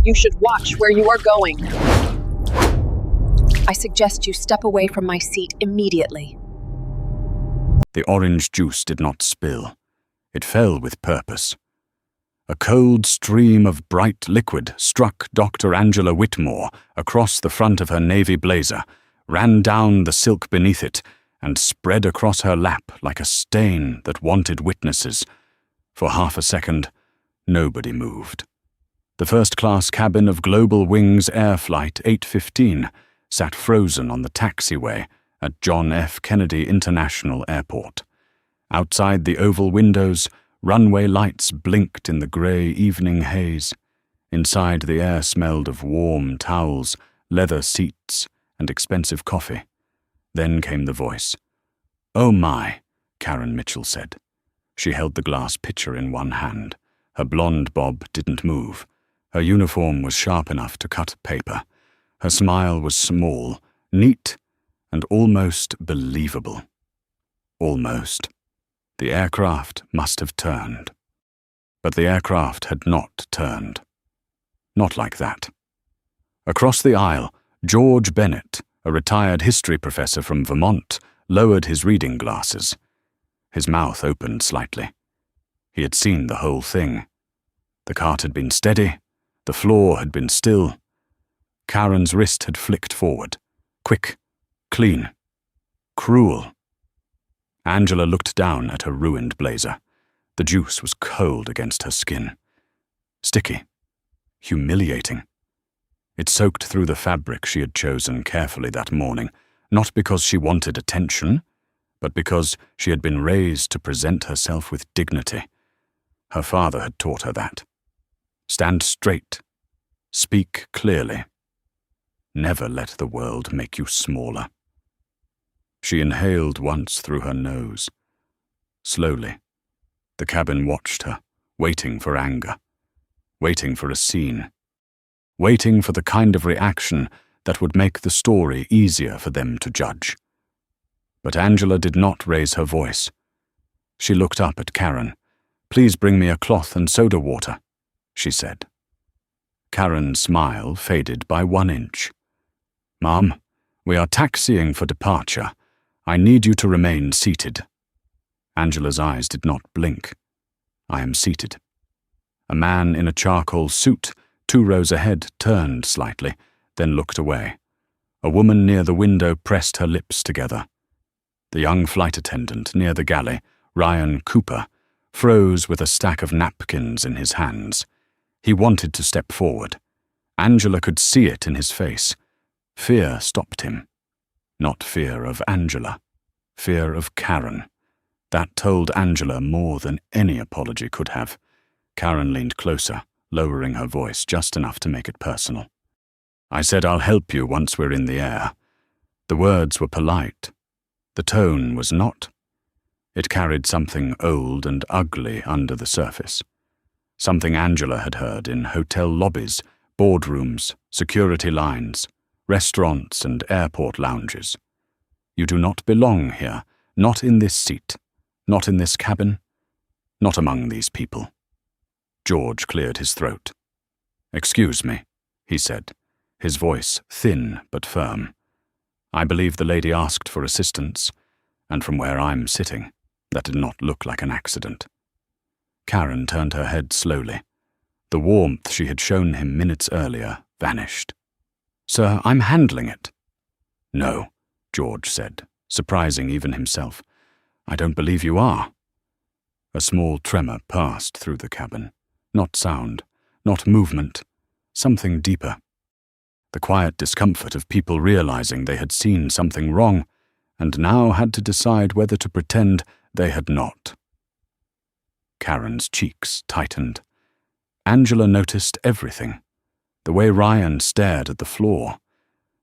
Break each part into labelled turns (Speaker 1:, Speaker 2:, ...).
Speaker 1: You should watch where you are going. I suggest you step away from my seat immediately.
Speaker 2: The orange juice did not spill. It fell with purpose. A cold stream of bright liquid struck Dr. Angela Whitmore across the front of her navy blazer, ran down the silk beneath it, and spread across her lap like a stain that wanted witnesses. For half a second, nobody moved. The first-class cabin of Global Wings Air Flight 815 sat frozen on the taxiway at John F. Kennedy International Airport. Outside the oval windows, runway lights blinked in the grey evening haze. Inside, the air smelled of warm towels, leather seats, and expensive coffee. Then came the voice. "Oh my," Karen Mitchell said. She held the glass pitcher in one hand. Her blonde bob didn't move. Her uniform was sharp enough to cut paper. Her smile was small, neat, and almost believable. Almost. The aircraft must have turned. But the aircraft had not turned. Not like that. Across the aisle, George Bennett, a retired history professor from Vermont, lowered his reading glasses. His mouth opened slightly. He had seen the whole thing. The cart had been steady. The floor had been still. Karen's wrist had flicked forward. Quick, clean, cruel. Angela looked down at her ruined blazer. The juice was cold against her skin. Sticky. Humiliating. It soaked through the fabric she had chosen carefully that morning, not because she wanted attention, but because she had been raised to present herself with dignity. Her father had taught her that. Stand straight. Speak clearly. Never let the world make you smaller. She inhaled once through her nose. Slowly. The cabin watched her, waiting for anger, waiting for a scene, waiting for the kind of reaction that would make the story easier for them to judge. But Angela did not raise her voice. She looked up at Karen. "Please bring me a cloth and soda water," she said. Karen's smile faded by 1 inch. "Mom, we are taxiing for departure. I need you to remain seated." Angela's eyes did not blink. "I am seated." A man in a charcoal suit, 2 rows ahead, turned slightly, then looked away. A woman near the window pressed her lips together. The young flight attendant near the galley, Ryan Cooper, froze with a stack of napkins in his hands. He wanted to step forward. Angela could see it in his face. Fear stopped him. Not fear of Angela. Fear of Karen. That told Angela more than any apology could have. Karen leaned closer, lowering her voice just enough to make it personal. "I said I'll help you once we're in the air." The words were polite. The tone was not. It carried something old and ugly under the surface. Something Angela had heard in hotel lobbies, boardrooms, security lines, restaurants and airport lounges. You do not belong here, not in this seat, not in this cabin, not among these people. George cleared his throat. "Excuse me," he said, his voice thin but firm. "I believe the lady asked for assistance, and from where I'm sitting, that did not look like an accident." Karen turned her head slowly. The warmth she had shown him minutes earlier vanished. "Sir, I'm handling it." "No," George said, surprising even himself. "I don't believe you are." A small tremor passed through the cabin. Not sound, not movement, something deeper. The quiet discomfort of people realizing they had seen something wrong, and now had to decide whether to pretend they had not. Karen's cheeks tightened. Angela noticed everything. The way Ryan stared at the floor.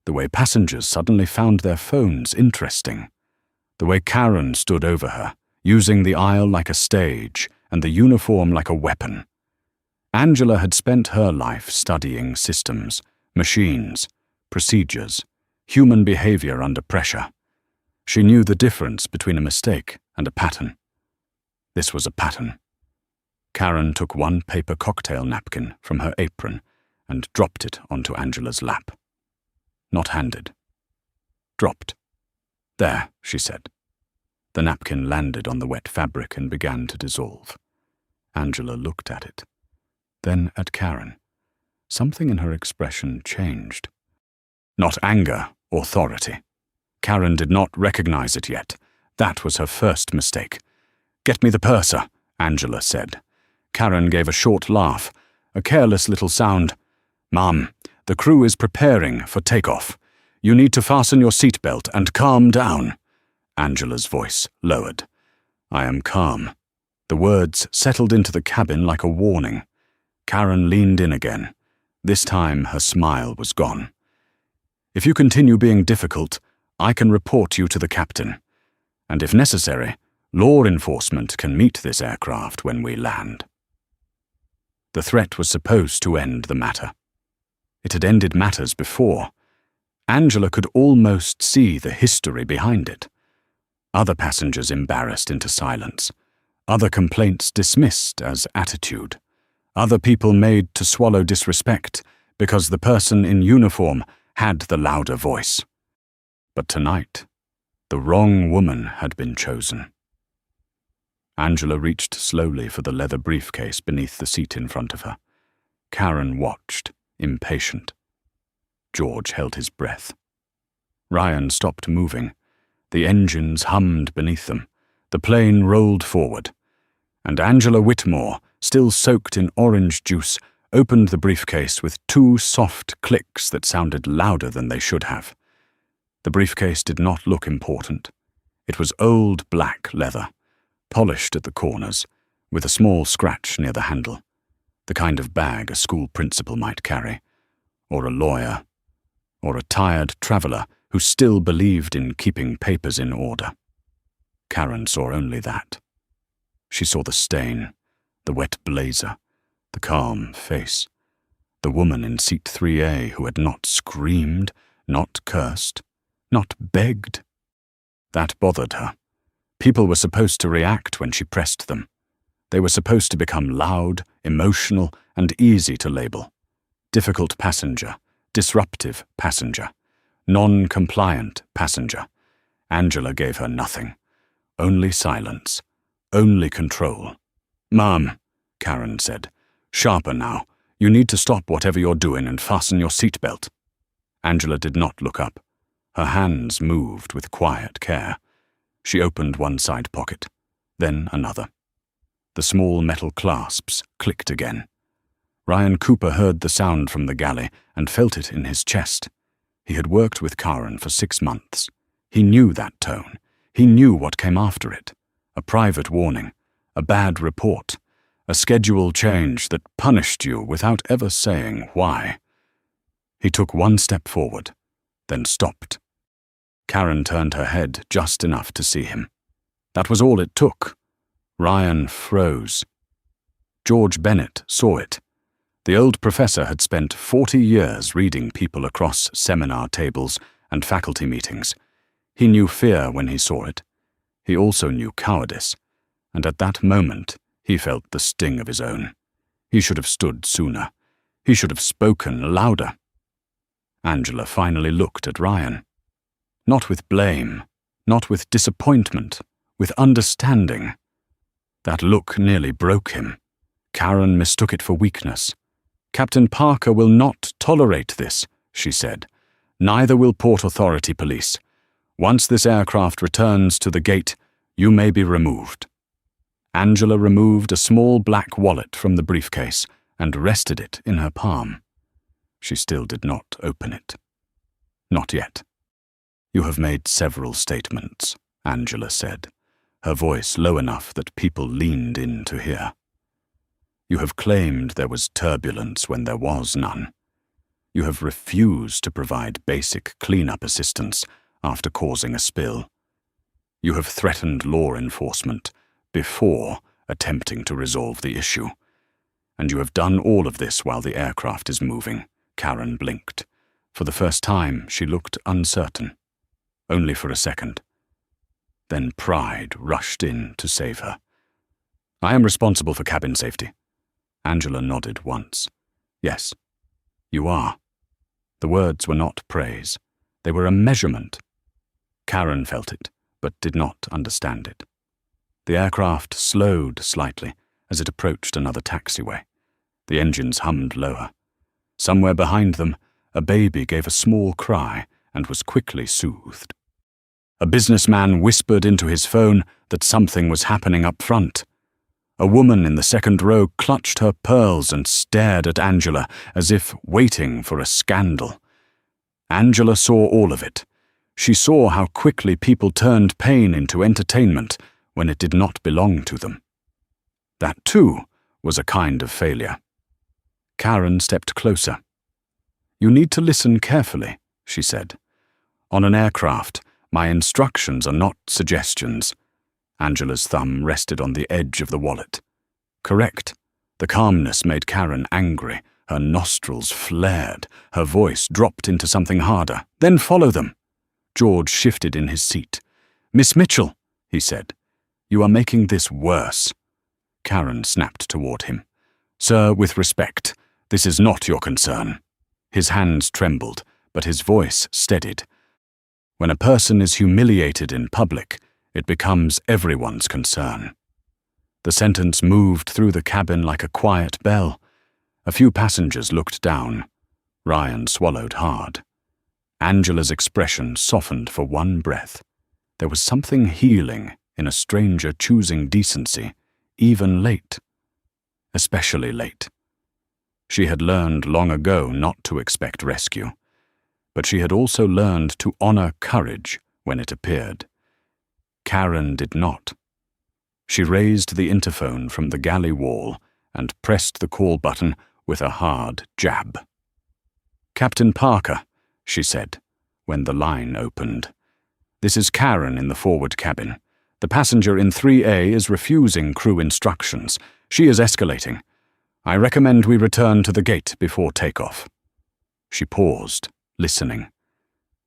Speaker 2: The way passengers suddenly found their phones interesting. The way Karen stood over her, using the aisle like a stage and the uniform like a weapon. Angela had spent her life studying systems, machines, procedures, human behavior under pressure. She knew the difference between a mistake and a pattern. This was a pattern. Karen took one paper cocktail napkin from her apron and dropped it onto Angela's lap. Not handed. Dropped. "There," she said. The napkin landed on the wet fabric and began to dissolve. Angela looked at it, then at Karen. Something in her expression changed. Not anger, authority. Karen did not recognize it yet. That was her first mistake. "Get me the purser," Angela said. Karen gave a short laugh, a careless little sound. "Ma'am, the crew is preparing for takeoff. You need to fasten your seatbelt and calm down." Angela's voice lowered. "I am calm." The words settled into the cabin like a warning. Karen leaned in again. This time her smile was gone. "If you continue being difficult, I can report you to the captain. And if necessary, law enforcement can meet this aircraft when we land." The threat was supposed to end the matter. It had ended matters before. Angela could almost see the history behind it. Other passengers embarrassed into silence. Other complaints dismissed as attitude. Other people made to swallow disrespect because the person in uniform had the louder voice. But tonight, the wrong woman had been chosen. Angela reached slowly for the leather briefcase beneath the seat in front of her. Karen watched, impatient. George held his breath. Ryan stopped moving. The engines hummed beneath them. The plane rolled forward. And Angela Whitmore, still soaked in orange juice, opened the briefcase with two soft clicks that sounded louder than they should have. The briefcase did not look important. It was old black leather, polished at the corners, with a small scratch near the handle, the kind of bag a school principal might carry, or a lawyer, or a tired traveller who still believed in keeping papers in order. Karen saw only that. She saw the stain, the wet blazer, the calm face, the woman in seat 3A who had not screamed, not cursed, not begged. That bothered her. People were supposed to react when she pressed them. They were supposed to become loud, emotional, and easy to label. Difficult passenger, disruptive passenger, non-compliant passenger. Angela gave her nothing. Only silence. Only control. "Ma'am," Karen said. "Sharper now. You need to stop whatever you're doing and fasten your seatbelt." Angela did not look up. Her hands moved with quiet care. She opened one side pocket, then another. The small metal clasps clicked again. Ryan Cooper heard the sound from the galley and felt it in his chest. He had worked with Karen for 6 months. He knew that tone. He knew what came after it. A private warning, a bad report, a schedule change that punished you without ever saying why. He took one step forward, then stopped. Karen turned her head just enough to see him. That was all it took. Ryan froze. George Bennett saw it. The old professor had spent 40 years reading people across seminar tables and faculty meetings. He knew fear when he saw it. He also knew cowardice, and at that moment he felt the sting of his own. He should have stood sooner. He should have spoken louder. Angela finally looked at Ryan. Not with blame, not with disappointment, with understanding. That look nearly broke him. Karen mistook it for weakness. "Captain Parker will not tolerate this," she said. "Neither will Port Authority Police. Once this aircraft returns to the gate, you may be removed." Angela removed a small black wallet from the briefcase and rested it in her palm. She still did not open it. "Not yet." "You have made several statements," Angela said, her voice low enough that people leaned in to hear. "You have claimed there was turbulence when there was none. You have refused to provide basic cleanup assistance after causing a spill. You have threatened law enforcement before attempting to resolve the issue. And you have done all of this while the aircraft is moving." Karen blinked. For the first time, she looked uncertain. Only for a second. Then pride rushed in to save her. "I am responsible for cabin safety." Angela nodded once. "Yes." You are. The words were not praise. They were a measurement. Karen felt it, but did not understand it. The aircraft slowed slightly as it approached another taxiway. The engines hummed lower. Somewhere behind them, a baby gave a small cry and was quickly soothed. A businessman whispered into his phone that something was happening up front. A woman in the second row clutched her pearls and stared at Angela as if waiting for a scandal. Angela saw all of it. She saw how quickly people turned pain into entertainment when it did not belong to them. That, too, was a kind of failure. Karen stepped closer. "You need to listen carefully," she said. "On an aircraft, my instructions are not suggestions." Angela's thumb rested on the edge of the wallet. Correct. The calmness made Karen angry. Her nostrils flared. Her voice dropped into something harder. "Then follow them." George shifted in his seat. "Miss Mitchell," he said, "you are making this worse." Karen snapped toward him. "Sir, with respect, this is not your concern." His hands trembled, but his voice steadied. When a person is humiliated in public, it becomes everyone's concern. The sentence moved through the cabin like a quiet bell. A few passengers looked down. Ryan swallowed hard. Angela's expression softened for one breath. There was something healing in a stranger choosing decency, even late. Especially late. She had learned long ago not to expect rescue, but she had also learned to honor courage when it appeared. Karen did not. She raised the interphone from the galley wall and pressed the call button with a hard jab. "Captain Parker," she said, when the line opened. "This is Karen in the forward cabin. The passenger in 3A is refusing crew instructions. She is escalating. I recommend we return to the gate before takeoff." She paused, listening.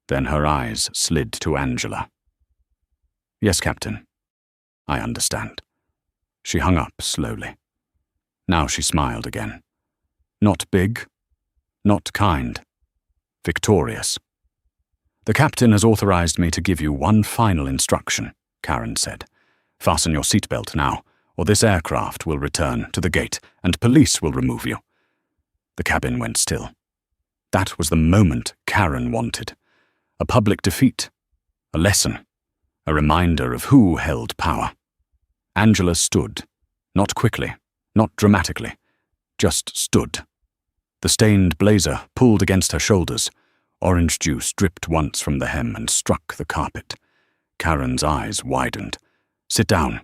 Speaker 2: Then her eyes slid to Angela. "Yes, Captain. I understand." She hung up slowly. Now she smiled again. Not big, not kind, victorious. "The captain has authorized me to give you one final instruction," Karen said. "Fasten your seatbelt now, or this aircraft will return to the gate and police will remove you." The cabin went still. That was the moment Karen wanted. A public defeat, a lesson, a reminder of who held power. Angela stood, not quickly, not dramatically, just stood. The stained blazer pulled against her shoulders. Orange juice dripped once from the hem and struck the carpet. Karen's eyes widened. "Sit down."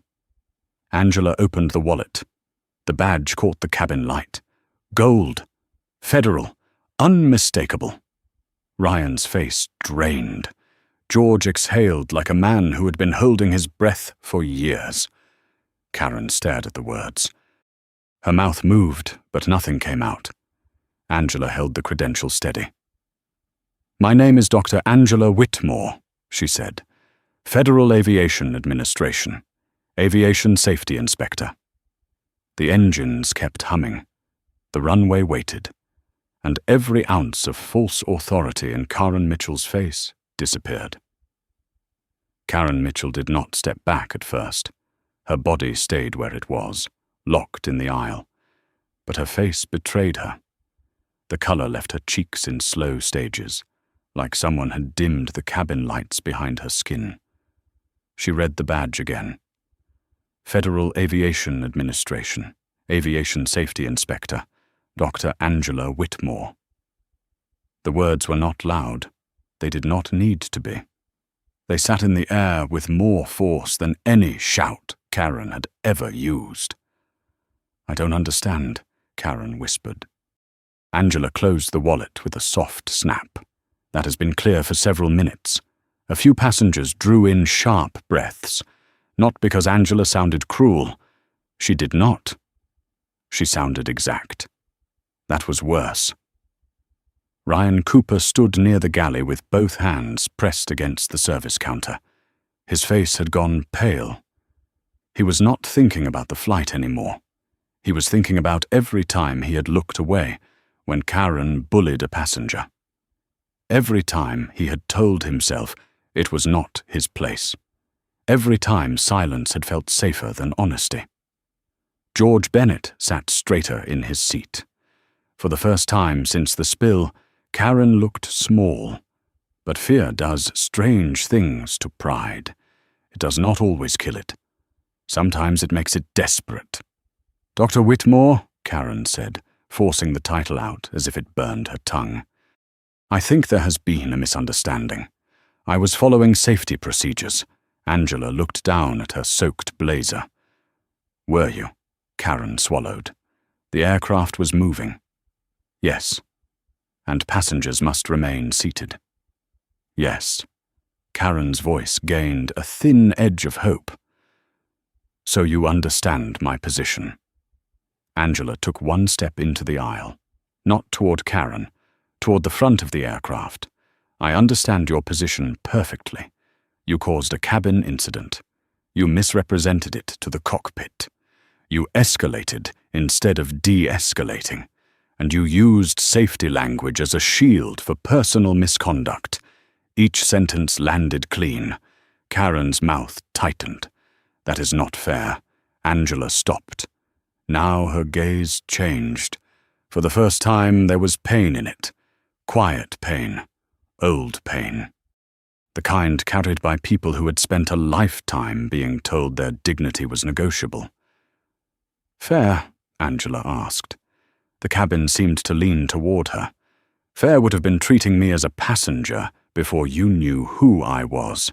Speaker 2: Angela opened the wallet. The badge caught the cabin light. Gold. Federal. Unmistakable. Ryan's face drained. George exhaled like a man who had been holding his breath for years. Karen stared at the words. Her mouth moved, but nothing came out. Angela held the credential steady. "My name is Dr. Angela Whitmore," she said. "Federal Aviation Administration. Aviation Safety Inspector." The engines kept humming. The runway waited. And every ounce of false authority in Karen Mitchell's face disappeared. Karen Mitchell did not step back at first. Her body stayed where it was, locked in the aisle. But her face betrayed her. The color left her cheeks in slow stages, like someone had dimmed the cabin lights behind her skin. She read the badge again. Federal Aviation Administration, Aviation Safety Inspector, Dr. Angela Whitmore. The words were not loud. They did not need to be. They sat in the air with more force than any shout Karen had ever used. "I don't understand," Karen whispered. Angela closed the wallet with a soft snap. That has been clear for several minutes. A few passengers drew in sharp breaths, not because Angela sounded cruel. She did not. She sounded exact. That was worse. Ryan Cooper stood near the galley with both hands pressed against the service counter. His face had gone pale. He was not thinking about the flight anymore. He was thinking about every time he had looked away, when Karen bullied a passenger. Every time he had told himself it was not his place. Every time silence had felt safer than honesty. George Bennett sat straighter in his seat. For the first time since the spill, Karen looked small. But fear does strange things to pride. It does not always kill it. Sometimes it makes it desperate. "Dr. Whitmore," Karen said, forcing the title out as if it burned her tongue. "I think there has been a misunderstanding. I was following safety procedures." Angela looked down at her soaked blazer. "Were you?" Karen swallowed. "The aircraft was moving." "Yes." "And passengers must remain seated." "Yes." Karen's voice gained a thin edge of hope. "So you understand my position." Angela took one step into the aisle, not toward Karen, toward the front of the aircraft. "I understand your position perfectly. You caused a cabin incident. You misrepresented it to the cockpit. You escalated instead of de-escalating. And you used safety language as a shield for personal misconduct." Each sentence landed clean. Karen's mouth tightened. "That is not fair." Angela stopped. Now her gaze changed. For the first time there was pain in it. Quiet pain. Old pain. The kind carried by people who had spent a lifetime being told their dignity was negotiable. "Fair?" Angela asked. The cabin seemed to lean toward her. "Fair would have been treating me as a passenger before you knew who I was.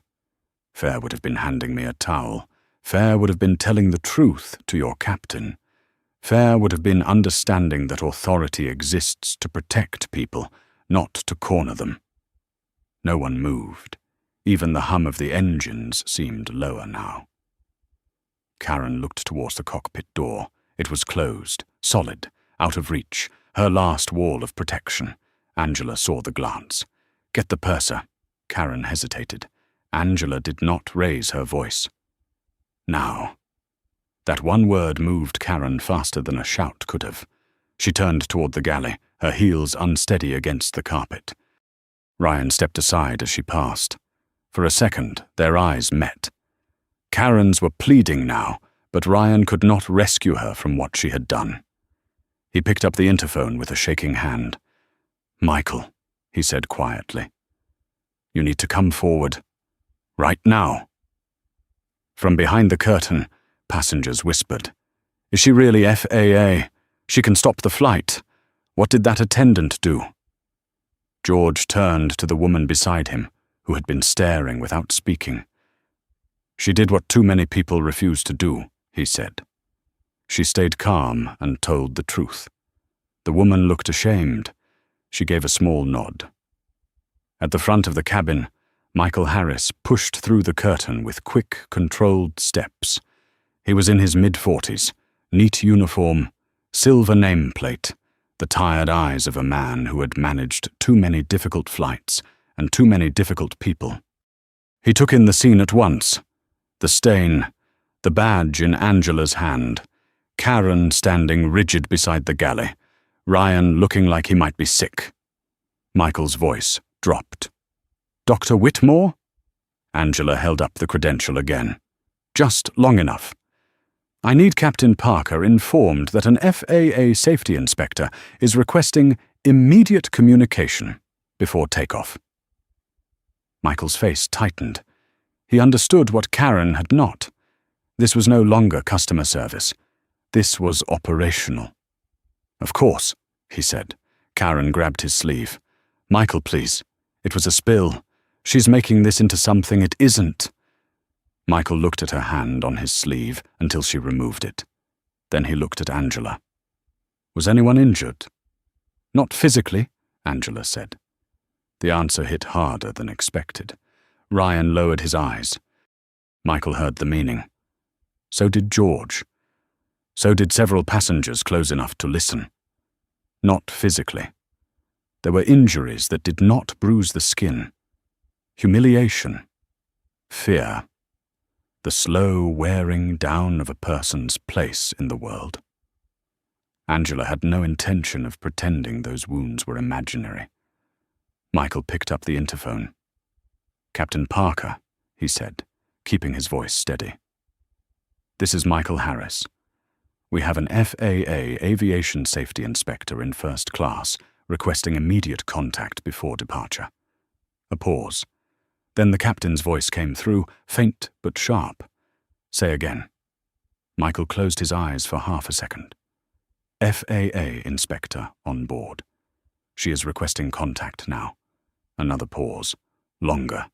Speaker 2: Fair would have been handing me a towel. Fair would have been telling the truth to your captain. Fair would have been understanding that authority exists to protect people, not to corner them." No one moved. Even the hum of the engines seemed lower now. Karen looked towards the cockpit door. It was closed, solid, out of reach, her last wall of protection. Angela saw the glance. "Get the purser." Karen hesitated. Angela did not raise her voice. "Now." That one word moved Karen faster than a shout could have. She turned toward the galley, her heels unsteady against the carpet. Ryan stepped aside as she passed. For a second, their eyes met. Karen's were pleading now, but Ryan could not rescue her from what she had done. He picked up the interphone with a shaking hand. "Michael," he said quietly. "You need to come forward. Right now." From behind the curtain, passengers whispered. "Is she really FAA? She can stop the flight. What did that attendant do?" George turned to the woman beside him, who had been staring without speaking. "She did what too many people refuse to do," he said. She stayed calm and told the truth. The woman looked ashamed. She gave a small nod. At the front of the cabin, Michael Harris pushed through the curtain with quick, controlled steps. He was in his mid-40s, neat uniform, silver nameplate, the tired eyes of a man who had managed too many difficult flights and too many difficult people. He took in the scene at once. The stain, the badge in Angela's hand, Karen standing rigid beside the galley, Ryan looking like he might be sick. Michael's voice dropped. "Dr. Whitmore?" Angela held up the credential again. "Just long enough. I need Captain Parker informed that an FAA safety inspector is requesting immediate communication before takeoff." Michael's face tightened. He understood what Karen had not. This was no longer customer service. This was operational. "Of course," he said. Karen grabbed his sleeve. "Michael, please. It was a spill. She's making this into something it isn't." Michael looked at her hand on his sleeve until she removed it. Then he looked at Angela. "Was anyone injured?" "Not physically," Angela said. The answer hit harder than expected. Ryan lowered his eyes. Michael heard the meaning. So did George. So did several passengers close enough to listen. Not physically. There were injuries that did not bruise the skin. Humiliation. Fear. The slow wearing down of a person's place in the world. Angela had no intention of pretending those wounds were imaginary. Michael picked up the interphone. "Captain Parker," he said, keeping his voice steady. "This is Michael Harris. We have an FAA aviation safety inspector in first class requesting immediate contact before departure." A pause. Then the captain's voice came through, faint but sharp. "Say again." Michael closed his eyes for half a second. "FAA inspector on board. She is requesting contact now." Another pause. Longer.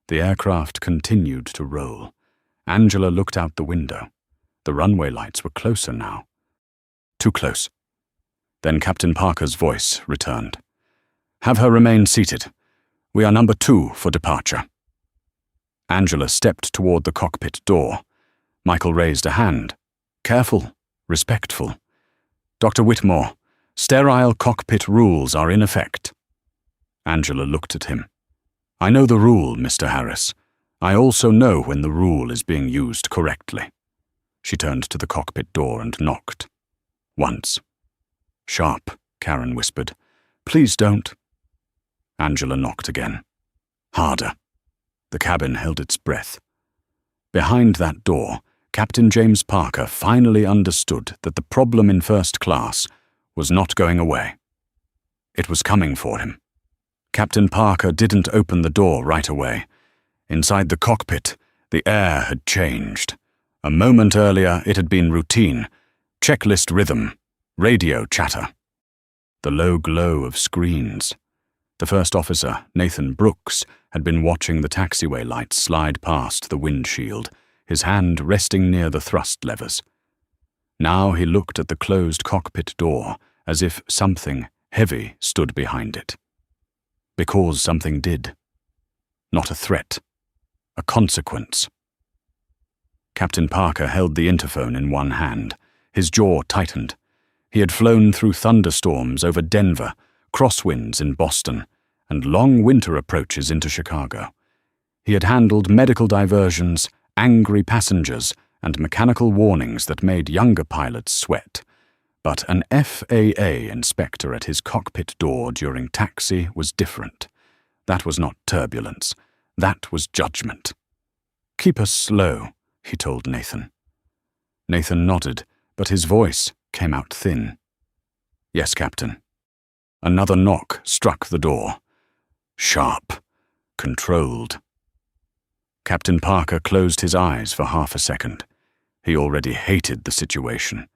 Speaker 2: The aircraft continued to roll. Angela looked out the window. The runway lights were closer now. Too close. Then Captain Parker's voice returned. "Have her remain seated. We are number 2 for departure." Angela stepped toward the cockpit door. Michael raised a hand. "Careful, respectful. Dr. Whitmore, sterile cockpit rules are in effect." Angela looked at him. "I know the rule, Mr. Harris. I also know when the rule is being used correctly." She turned to the cockpit door and knocked. Once. "Sharp," Karen whispered. "Please don't." Angela knocked again. Harder. The cabin held its breath. Behind that door, Captain James Parker finally understood that the problem in first class was not going away. It was coming for him. Captain Parker didn't open the door right away. Inside the cockpit, the air had changed. A moment earlier, it had been routine, checklist rhythm, radio chatter. The low glow of screens. The first officer, Nathan Brooks, had been watching the taxiway lights slide past the windshield, his hand resting near the thrust levers. Now he looked at the closed cockpit door as if something heavy stood behind it. Because something did. Not a threat. A consequence. Captain Parker held the interphone in one hand. His jaw tightened. He had flown through thunderstorms over Denver, crosswinds in Boston, and long winter approaches into Chicago. He had handled medical diversions, angry passengers, and mechanical warnings that made younger pilots sweat. But an FAA inspector at his cockpit door during taxi was different. That was not turbulence. That was judgment. "Keep us slow," he told Nathan. Nathan nodded, but his voice came out thin. "Yes, Captain." Another knock struck the door. Sharp. Controlled. Captain Parker closed his eyes for half a second. He already hated the situation.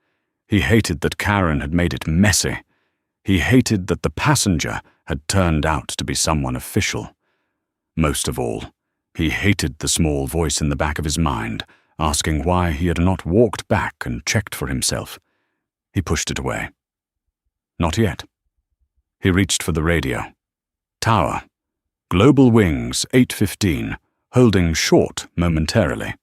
Speaker 2: He hated that Karen had made it messy. He hated that the passenger had turned out to be someone official. Most of all, he hated the small voice in the back of his mind, asking why he had not walked back and checked for himself. He pushed it away. Not yet. He reached for the radio. "Tower. Global Wings 815, holding short momentarily."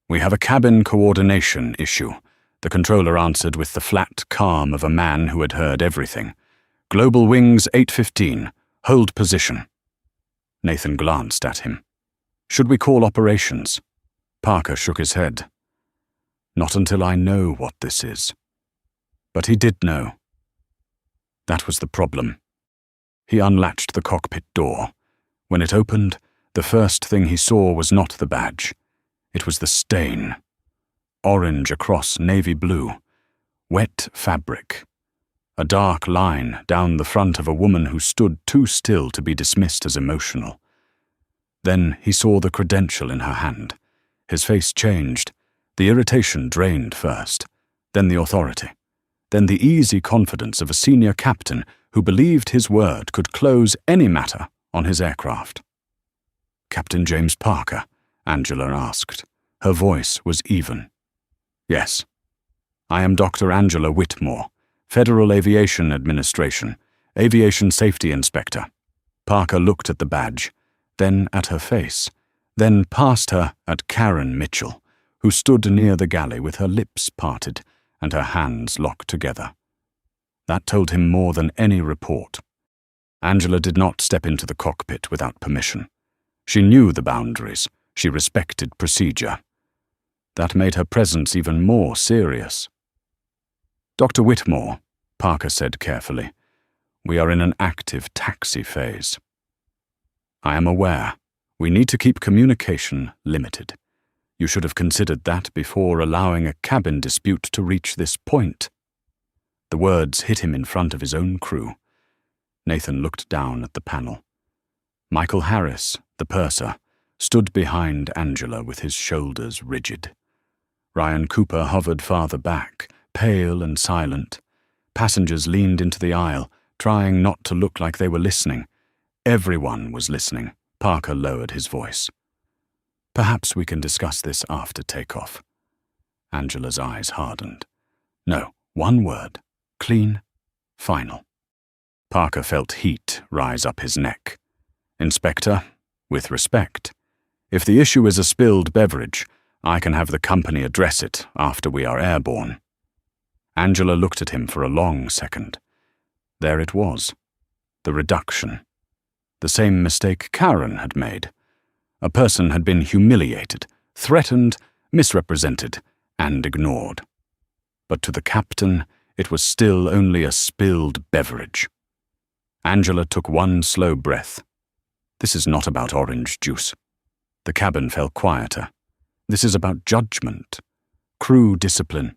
Speaker 2: "We have a cabin coordination issue," the controller answered with the flat calm of a man who had heard everything. "Global Wings 815, hold position." Nathan glanced at him. "Should we call operations?" Parker shook his head. "Not until I know what this is." But he did know. That was the problem. He unlatched the cockpit door. When it opened, the first thing he saw was not the badge. It was the stain. Orange across navy blue. Wet fabric. A dark line down the front of a woman who stood too still to be dismissed as emotional. Then he saw the credential in her hand. His face changed. The irritation drained first, then the authority. Then the easy confidence of a senior captain who believed his word could close any matter on his aircraft. "Captain James Parker?" Angela asked. Her voice was even. "Yes. I am Dr. Angela Whitmore, Federal Aviation Administration, Aviation Safety Inspector." Parker looked at the badge, then at her face, then past her at Karen Mitchell, who stood near the galley with her lips parted and her hands locked together. That told him more than any report. Angela did not step into the cockpit without permission. She knew the boundaries. She respected procedure. That made her presence even more serious. Dr. Whitmore, Parker said carefully, we are in an active taxi phase. I am aware. We need to keep communication limited. You should have considered that before allowing a cabin dispute to reach this point. The words hit him in front of his own crew. Nathan looked down at the panel. Michael Harris, the purser, stood behind Angela with his shoulders rigid. Ryan Cooper hovered farther back, pale and silent. Passengers leaned into the aisle, trying not to look like they were listening. Everyone was listening. Parker lowered his voice. Perhaps we can discuss this after takeoff. Angela's eyes hardened. No, one word. Clean. Final. Parker felt heat rise up his neck. Inspector, with respect, if the issue is a spilled beverage, I can have the company address it after we are airborne. Angela looked at him for a long second. There it was. The reduction. The same mistake Karen had made. A person had been humiliated, threatened, misrepresented, and ignored. But to the captain, it was still only a spilled beverage. Angela took one slow breath. This is not about orange juice. The cabin fell quieter. This is about judgment, crew discipline,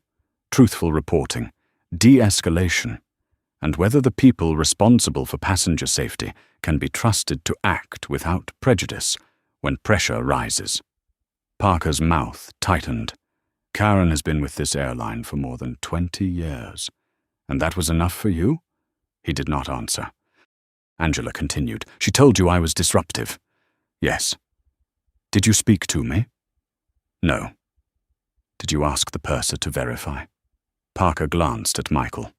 Speaker 2: truthful reporting, de-escalation, and whether the people responsible for passenger safety can be trusted to act without prejudice when pressure rises. Parker's mouth tightened. Karen has been with this airline for more than 20 years. And that was enough for you? He did not answer. Angela continued. She told you I was disruptive. Yes. Did you speak to me? No. Did you ask the purser to verify? Parker glanced at Michael.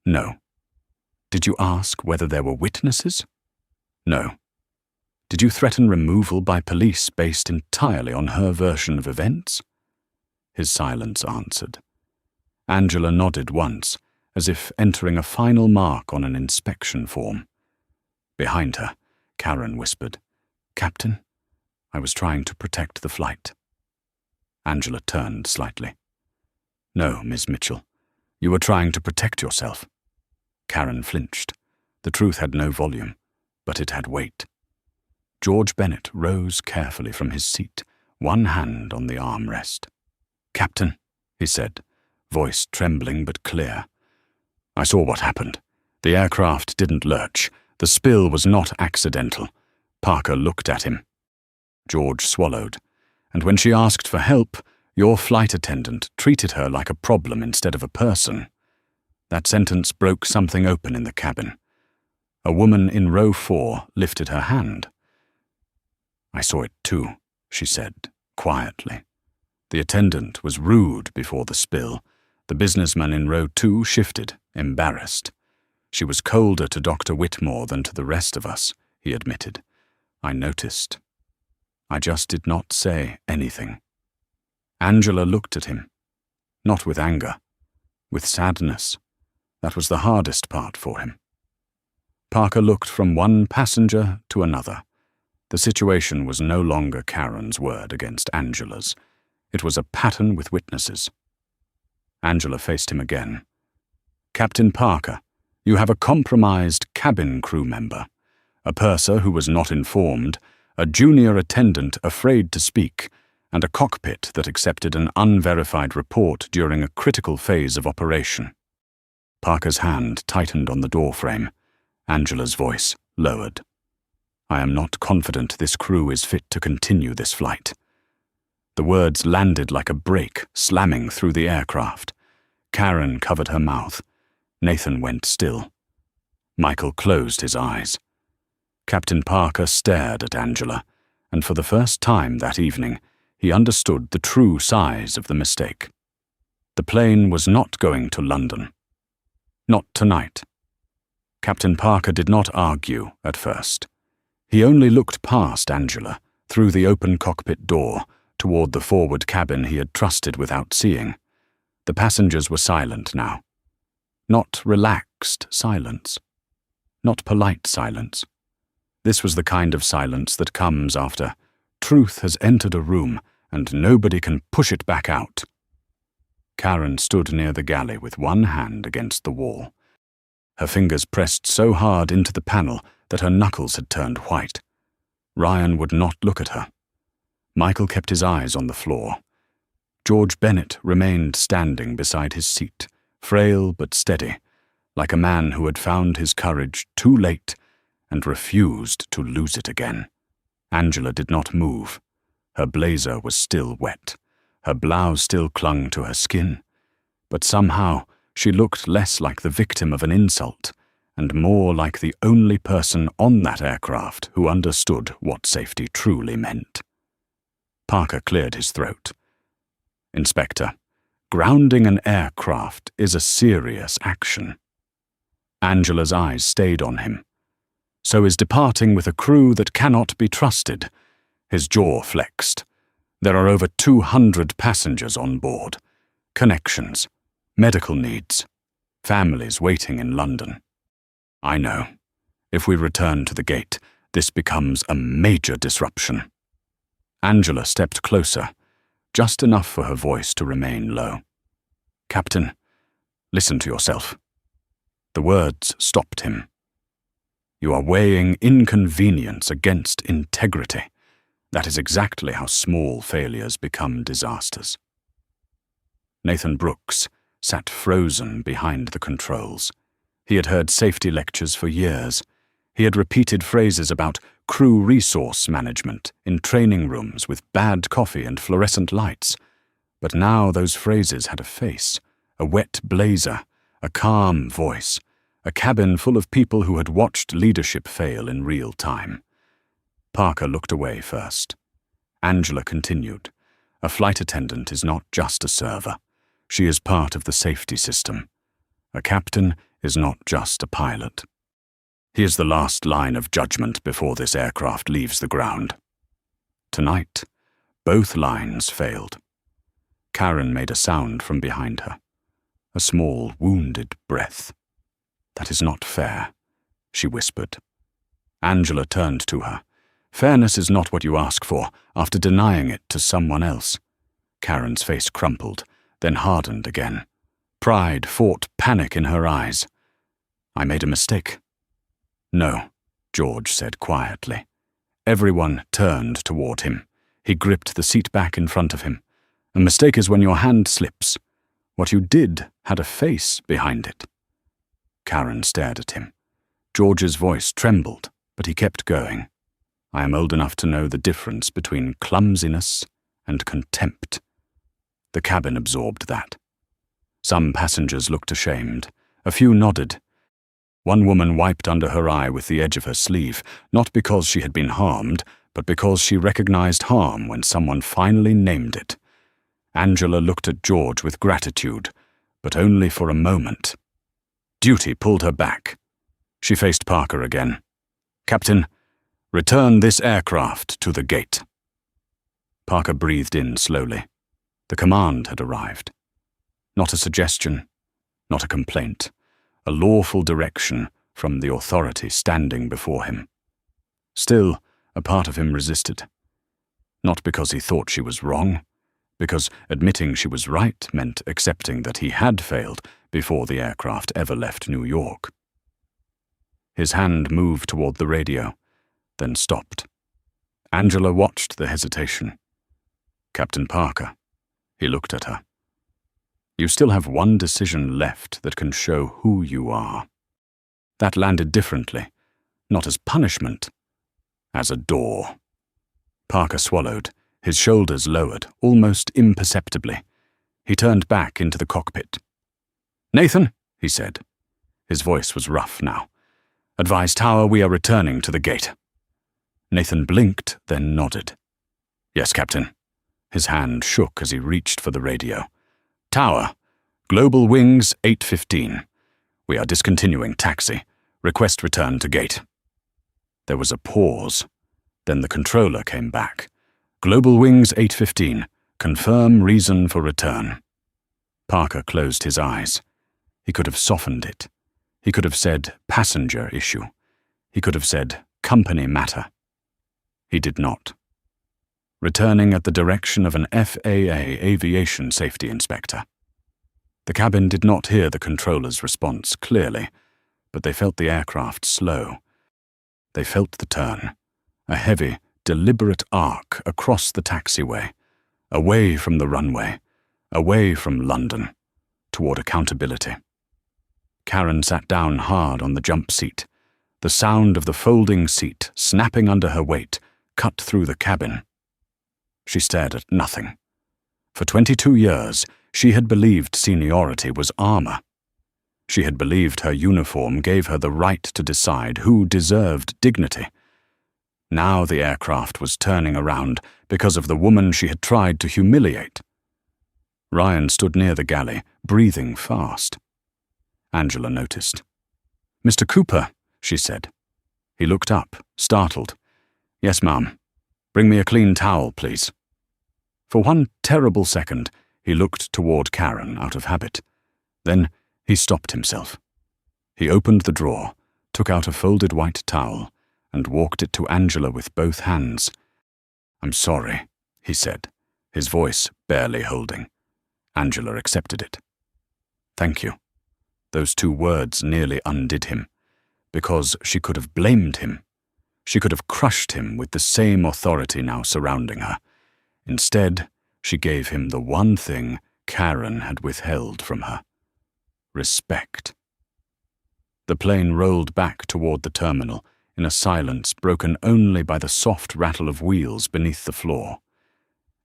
Speaker 2: No. Did you ask whether there were witnesses? No. Did you threaten removal by police based entirely on her version of events? His silence answered. Angela nodded once, as if entering a final mark on an inspection form. Behind her, Karen whispered, Captain, I was trying to protect the flight. Angela turned slightly. No, Miss Mitchell, you were trying to protect yourself. Karen flinched. The truth had no volume, but it had weight. George Bennett rose carefully from his seat, one hand on the armrest. Captain, he said, voice trembling but clear. I saw what happened. The aircraft didn't lurch. The spill was not accidental. Parker looked at him. George swallowed. And when she asked for help, your flight attendant treated her like a problem instead of a person. That sentence broke something open in the cabin. A woman in row 4 lifted her hand. I saw it too, she said, quietly. The attendant was rude before the spill. The businessman in row 2 shifted, embarrassed. She was colder to Dr. Whitmore than to the rest of us, he admitted. I noticed. I just did not say anything. Angela looked at him. Not with anger, with sadness. That was the hardest part for him. Parker looked from one passenger to another. The situation was no longer Karen's word against Angela's. It was a pattern with witnesses. Angela faced him again. Captain Parker, you have a compromised cabin crew member, a purser who was not informed, a junior attendant afraid to speak, and a cockpit that accepted an unverified report during a critical phase of operation. Parker's hand tightened on the doorframe. Angela's voice lowered. I am not confident this crew is fit to continue this flight. The words landed like a brake, slamming through the aircraft. Karen covered her mouth. Nathan went still. Michael closed his eyes. Captain Parker stared at Angela, and for the first time that evening, he understood the true size of the mistake. The plane was not going to London. Not tonight. Captain Parker did not argue at first. He only looked past Angela, through the open cockpit door, toward the forward cabin he had trusted without seeing. The passengers were silent now. Not relaxed silence. Not polite silence. This was the kind of silence that comes after truth has entered a room and nobody can push it back out. Karen stood near the galley with one hand against the wall. Her fingers pressed so hard into the panel that her knuckles had turned white. Ryan would not look at her. Michael kept his eyes on the floor. George Bennett remained standing beside his seat, frail but steady, like a man who had found his courage too late and refused to lose it again. Angela did not move. Her blazer was still wet. Her blouse still clung to her skin. But somehow she looked less like the victim of an insult and more like the only person on that aircraft who understood what safety truly meant. Parker cleared his throat. "Inspector, grounding an aircraft is a serious action." Angela's eyes stayed on him. "So is departing with a crew that cannot be trusted." His jaw flexed. "There are over 200 passengers on board. Connections, medical needs, families waiting in London. I know. If we return to the gate, this becomes a major disruption." Angela stepped closer, just enough for her voice to remain low. "Captain, listen to yourself." The words stopped him. "You are weighing inconvenience against integrity. That is exactly how small failures become disasters." Nathan Brooks sat frozen behind the controls. He had heard safety lectures for years. He had repeated phrases about crew resource management in training rooms with bad coffee and fluorescent lights. But now those phrases had a face, a wet blazer, a calm voice, a cabin full of people who had watched leadership fail in real time. Parker looked away first. Angela continued. "A flight attendant is not just a server. She is part of the safety system. A captain is not just a pilot. He is the last line of judgment before this aircraft leaves the ground." Tonight, both lines failed. Karen made a sound from behind her. A small, wounded breath. "That is not fair," she whispered. Angela turned to her. "Fairness is not what you ask for after denying it to someone else." Karen's face crumpled, then hardened again. Pride fought panic in her eyes. "I made a mistake." "No," George said quietly. Everyone turned toward him. He gripped the seat back in front of him. "A mistake is when your hand slips. What you did had a face behind it." Karen stared at him. George's voice trembled, but he kept going. "I am old enough to know the difference between clumsiness and contempt." The cabin absorbed that. Some passengers looked ashamed. A few nodded. One woman wiped under her eye with the edge of her sleeve, not because she had been harmed, but because she recognized harm when someone finally named it. Angela looked at George with gratitude, but only for a moment. Duty pulled her back. She faced Parker again. "Captain, return this aircraft to the gate." Parker breathed in slowly. The command had arrived. Not a suggestion, not a complaint, a lawful direction from the authority standing before him. Still, a part of him resisted. Not because he thought she was wrong, because admitting she was right meant accepting that he had failed before the aircraft ever left New York. His hand moved toward the radio, then stopped. Angela watched the hesitation. "Captain Parker," he looked at her. "You still have one decision left that can show who you are." That landed differently, not as punishment, as a door. Parker swallowed, his shoulders lowered, almost imperceptibly. He turned back into the cockpit. "Nathan," he said. His voice was rough now. "Advise tower we are returning to the gate." Nathan blinked, then nodded. "Yes, Captain." His hand shook as he reached for the radio. "Tower, Global Wings 815. We are discontinuing taxi. Request return to gate." There was a pause. Then the controller came back. "Global Wings 815. Confirm reason for return." Parker closed his eyes. He could have softened it. He could have said passenger issue. He could have said company matter. He did not. Returning at the direction of an FAA aviation safety inspector. The cabin did not hear the controller's response clearly, but they felt the aircraft slow. They felt the turn, a heavy, deliberate arc across the taxiway, away from the runway, away from London, toward accountability. Karen sat down hard on the jump seat. The sound of the folding seat snapping under her weight cut through the cabin. She stared at nothing. For 22 years, she had believed seniority was armor. She had believed her uniform gave her the right to decide who deserved dignity. Now the aircraft was turning around because of the woman she had tried to humiliate. Ryan stood near the galley, breathing fast. Angela noticed. "Mr. Cooper," she said. He looked up, startled. "Yes, ma'am. Bring me a clean towel, please." For one terrible second, he looked toward Karen out of habit. Then he stopped himself. He opened the drawer, took out a folded white towel, and walked it to Angela with both hands. "I'm sorry," he said, his voice barely holding. Angela accepted it. "Thank you." Those two words nearly undid him, because she could have blamed him. She could have crushed him with the same authority now surrounding her. Instead, she gave him the one thing Karen had withheld from her: respect. The plane rolled back toward the terminal in a silence broken only by the soft rattle of wheels beneath the floor.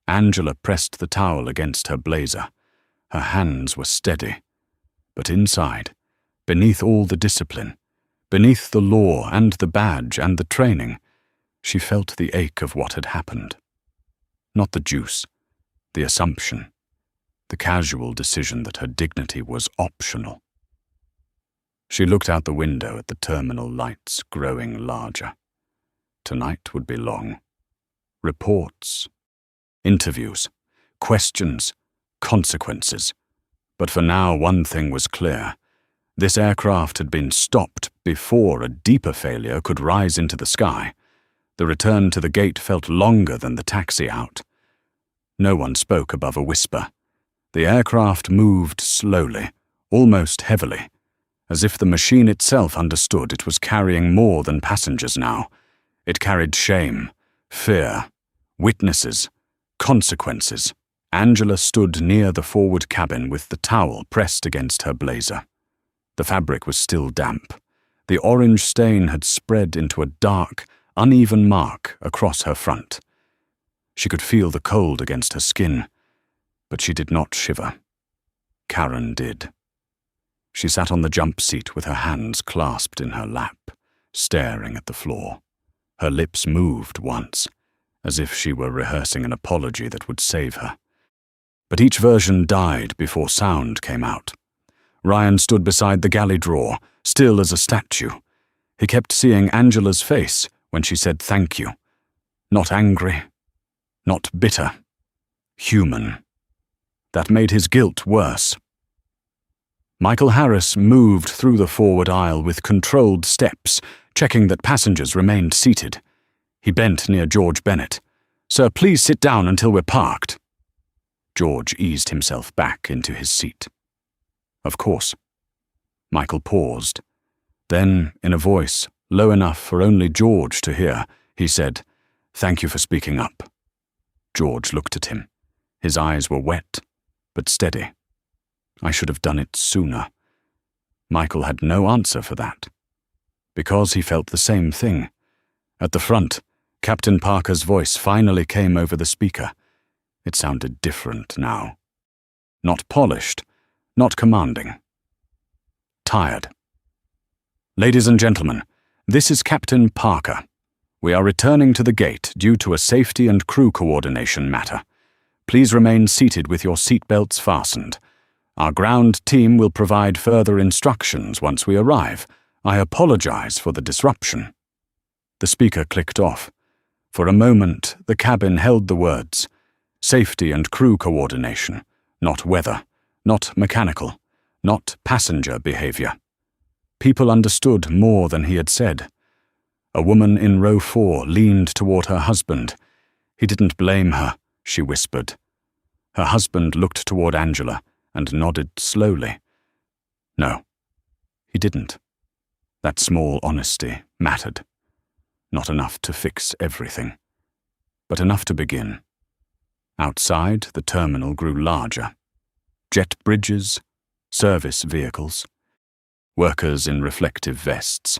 Speaker 2: Angela pressed the towel against her blazer. Her hands were steady. But inside, beneath all the discipline, beneath the law and the badge and the training, she felt the ache of what had happened. Not the juice, the assumption, the casual decision that her dignity was optional. She looked out the window at the terminal lights growing larger. Tonight would be long. Reports, interviews, questions, consequences. But for now, one thing was clear. This aircraft had been stopped before a deeper failure could rise into the sky. The return to the gate felt longer than the taxi out. No one spoke above a whisper. The aircraft moved slowly, almost heavily, as if the machine itself understood it was carrying more than passengers now. It carried shame, fear, witnesses, consequences. Angela stood near the forward cabin with the towel pressed against her blazer. The fabric was still damp. The orange stain had spread into a dark, uneven mark across her front. She could feel the cold against her skin, but she did not shiver. Karen did. She sat on the jump seat with her hands clasped in her lap, staring at the floor. Her lips moved once, as if she were rehearsing an apology that would save her. But each version died before sound came out. Ryan stood beside the galley drawer, still as a statue. He kept seeing Angela's face when she said thank you. Not angry, not bitter, human. That made his guilt worse. Michael Harris moved through the forward aisle with controlled steps, checking that passengers remained seated. He bent near George Bennett. "Sir, please sit down until we're parked." George eased himself back into his seat. "Of course." Michael paused. Then, in a voice low enough for only George to hear, he said, "Thank you for speaking up." George looked at him. His eyes were wet, but steady. "I should have done it sooner." Michael had no answer for that, because he felt the same thing. At the front, Captain Parker's voice finally came over the speaker. It sounded different now. Not polished, not commanding. Tired. "Ladies and gentlemen, this is Captain Parker. We are returning to the gate due to a safety and crew coordination matter. Please remain seated with your seatbelts fastened. Our ground team will provide further instructions once we arrive. I apologize for the disruption." The speaker clicked off. For a moment, the cabin held the words, safety and crew coordination, not weather, not mechanical, not passenger behavior. People understood more than he had said. A woman in row 4 leaned toward her husband. "He didn't blame her," she whispered. Her husband looked toward Angela, and nodded slowly. No, he didn't. That small honesty mattered. Not enough to fix everything, but enough to begin. Outside, the terminal grew larger. Jet bridges, service vehicles, workers in reflective vests.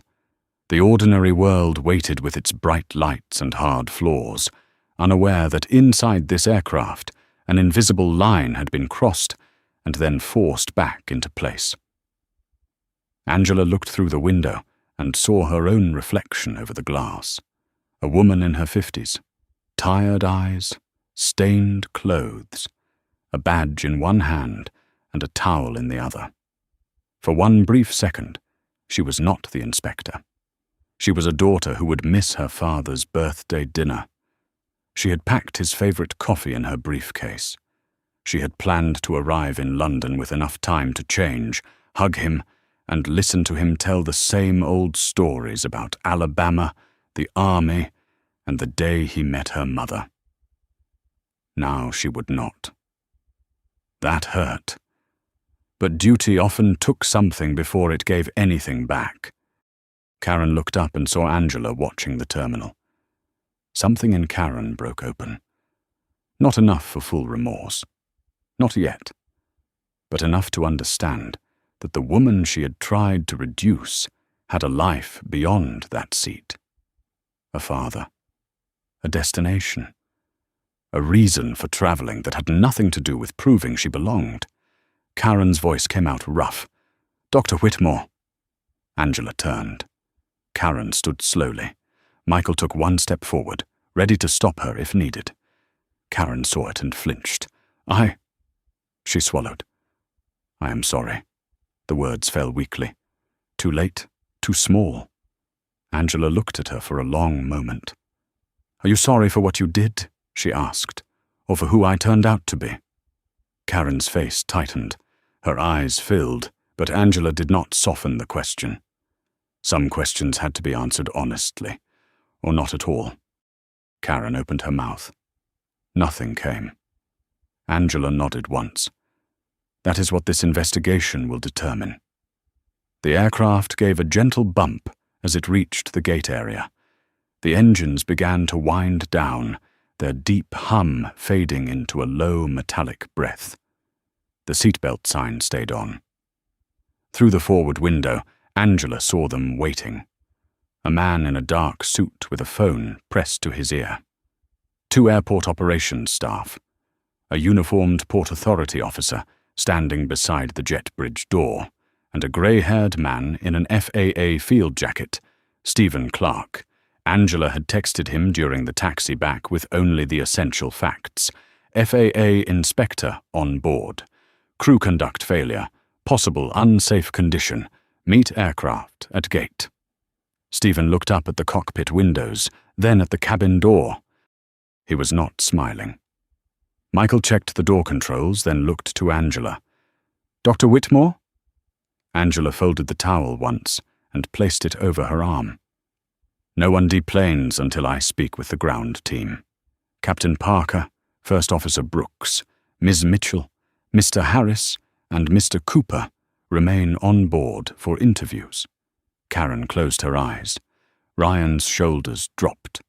Speaker 2: The ordinary world waited with its bright lights and hard floors, unaware that inside this aircraft an invisible line had been crossed and then forced back into place. Angela looked through the window and saw her own reflection over the glass. A woman in her 50s, tired eyes, stained clothes, a badge in one hand and a towel in the other. For one brief second, she was not the inspector. She was a daughter who would miss her father's birthday dinner. She had packed his favorite coffee in her briefcase. She had planned to arrive in London with enough time to change, hug him, and listen to him tell the same old stories about Alabama, the army, and the day he met her mother. Now she would not. That hurt. But duty often took something before it gave anything back. Karen looked up and saw Angela watching the terminal. Something in Karen broke open. Not enough for full remorse. Not yet. But enough to understand that the woman she had tried to reduce had a life beyond that seat. A father. A destination. A reason for traveling that had nothing to do with proving she belonged. Karen's voice came out rough. "Dr. Whitmore." Angela turned. Karen stood slowly. Michael took one step forward, ready to stop her if needed. Karen saw it and flinched. She swallowed. "I am sorry." The words fell weakly. Too late, too small. Angela looked at her for a long moment. "Are you sorry for what you did?" she asked, "or for who I turned out to be?" Karen's face tightened. Her eyes filled, but Angela did not soften the question. Some questions had to be answered honestly, or not at all. Karen opened her mouth. Nothing came. Angela nodded once. "That is what this investigation will determine." The aircraft gave a gentle bump as it reached the gate area. The engines began to wind down, their deep hum fading into a low metallic breath. The seatbelt sign stayed on. Through the forward window, Angela saw them waiting. A man in a dark suit with a phone pressed to his ear. 2 airport operations staff. A uniformed Port Authority officer standing beside the jet bridge door, and a grey-haired man in an FAA field jacket, Stephen Clark. Angela had texted him during the taxi back with only the essential facts. FAA inspector on board. Crew conduct failure. Possible unsafe condition. Meet aircraft at gate. Stephen looked up at the cockpit windows, then at the cabin door. He was not smiling. Michael checked the door controls, then looked to Angela. "Dr. Whitmore?" Angela folded the towel once and placed it over her arm. "No one deplanes until I speak with the ground team. Captain Parker, First Officer Brooks, Ms. Mitchell, Mr. Harris, and Mr. Cooper remain on board for interviews." Karen closed her eyes. Ryan's shoulders dropped.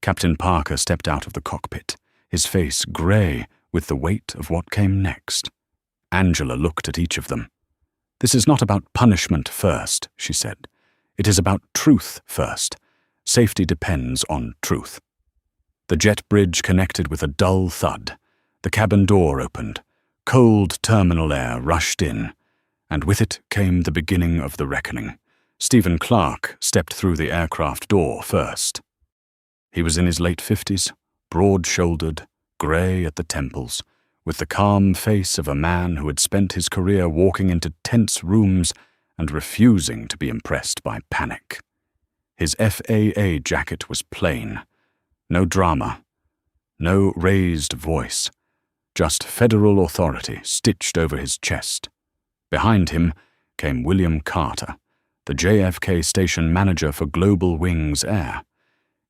Speaker 2: Captain Parker stepped out of the cockpit, his face grey with the weight of what came next. Angela looked at each of them. "This is not about punishment first," she said. "It is about truth first. Safety depends on truth." The jet bridge connected with a dull thud. The cabin door opened. Cold terminal air rushed in, and with it came the beginning of the reckoning. Stephen Clark stepped through the aircraft door first. He was in his late 50s, broad-shouldered, grey at the temples, with the calm face of a man who had spent his career walking into tense rooms and refusing to be impressed by panic. His FAA jacket was plain. No drama. No raised voice. Just federal authority stitched over his chest. Behind him came William Carter, the JFK station manager for Global Wings Air.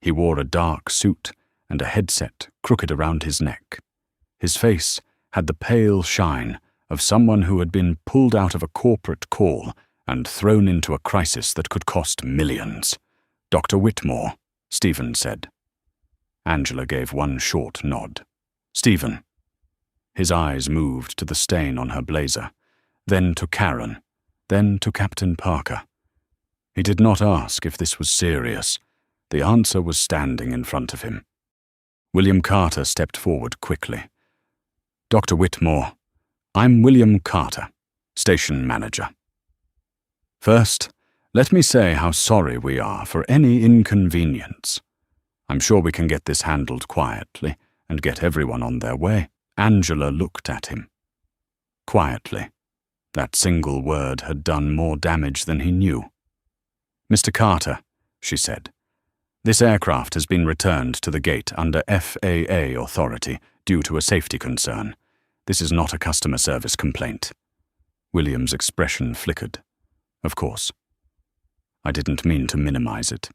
Speaker 2: He wore a dark suit and a headset crooked around his neck. His face had the pale shine of someone who had been pulled out of a corporate call and thrown into a crisis that could cost millions. "Dr. Whitmore," Stephen said. Angela gave one short nod. "Stephen." His eyes moved to the stain on her blazer, then to Karen, then to Captain Parker. He did not ask if this was serious. The answer was standing in front of him. William Carter stepped forward quickly. "Dr. Whitmore, I'm William Carter, station manager. First, let me say how sorry we are for any inconvenience. I'm sure we can get this handled quietly and get everyone on their way." Angela looked at him. Quietly. That single word had done more damage than he knew. "Mr. Carter," she said, "this aircraft has been returned to the gate under FAA authority due to a safety concern. This is not a customer service complaint." William's expression flickered. "Of course. I didn't mean to minimize it.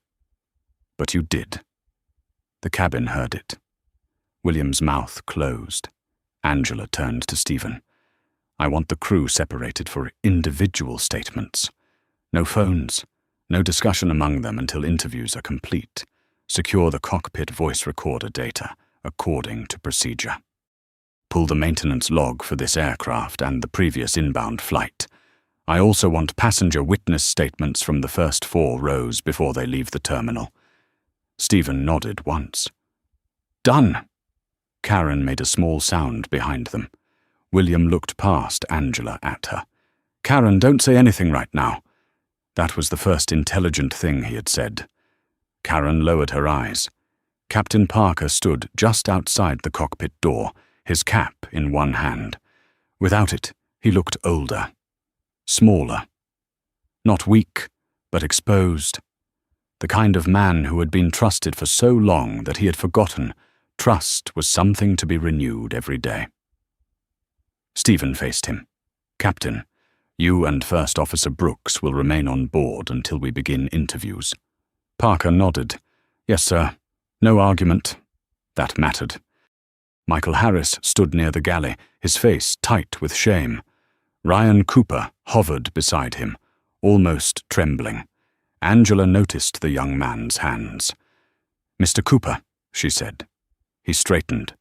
Speaker 2: But you did." The cabin heard it. William's mouth closed. Angela turned to Stephen. "I want the crew separated for individual statements. No phones, no discussion among them until interviews are complete. Secure the cockpit voice recorder data according to procedure. Pull the maintenance log for this aircraft and the previous inbound flight. I also want passenger witness statements from the first 4 rows before they leave the terminal." Stephen nodded once. "Done." Karen made a small sound behind them. William looked past Angela at her. "Karen, don't say anything right now." That was the first intelligent thing he had said. Karen lowered her eyes. Captain Parker stood just outside the cockpit door, his cap in one hand. Without it, he looked older, smaller. Not weak, but exposed. The kind of man who had been trusted for so long that he had forgotten trust was something to be renewed every day. Stephen faced him. "Captain, you and First Officer Brooks will remain on board until we begin interviews." Parker nodded. "Yes, sir. No argument." That mattered. Michael Harris stood near the galley, his face tight with shame. Ryan Cooper hovered beside him, almost trembling. Angela noticed the young man's hands. "Mr. Cooper," she said. He straightened.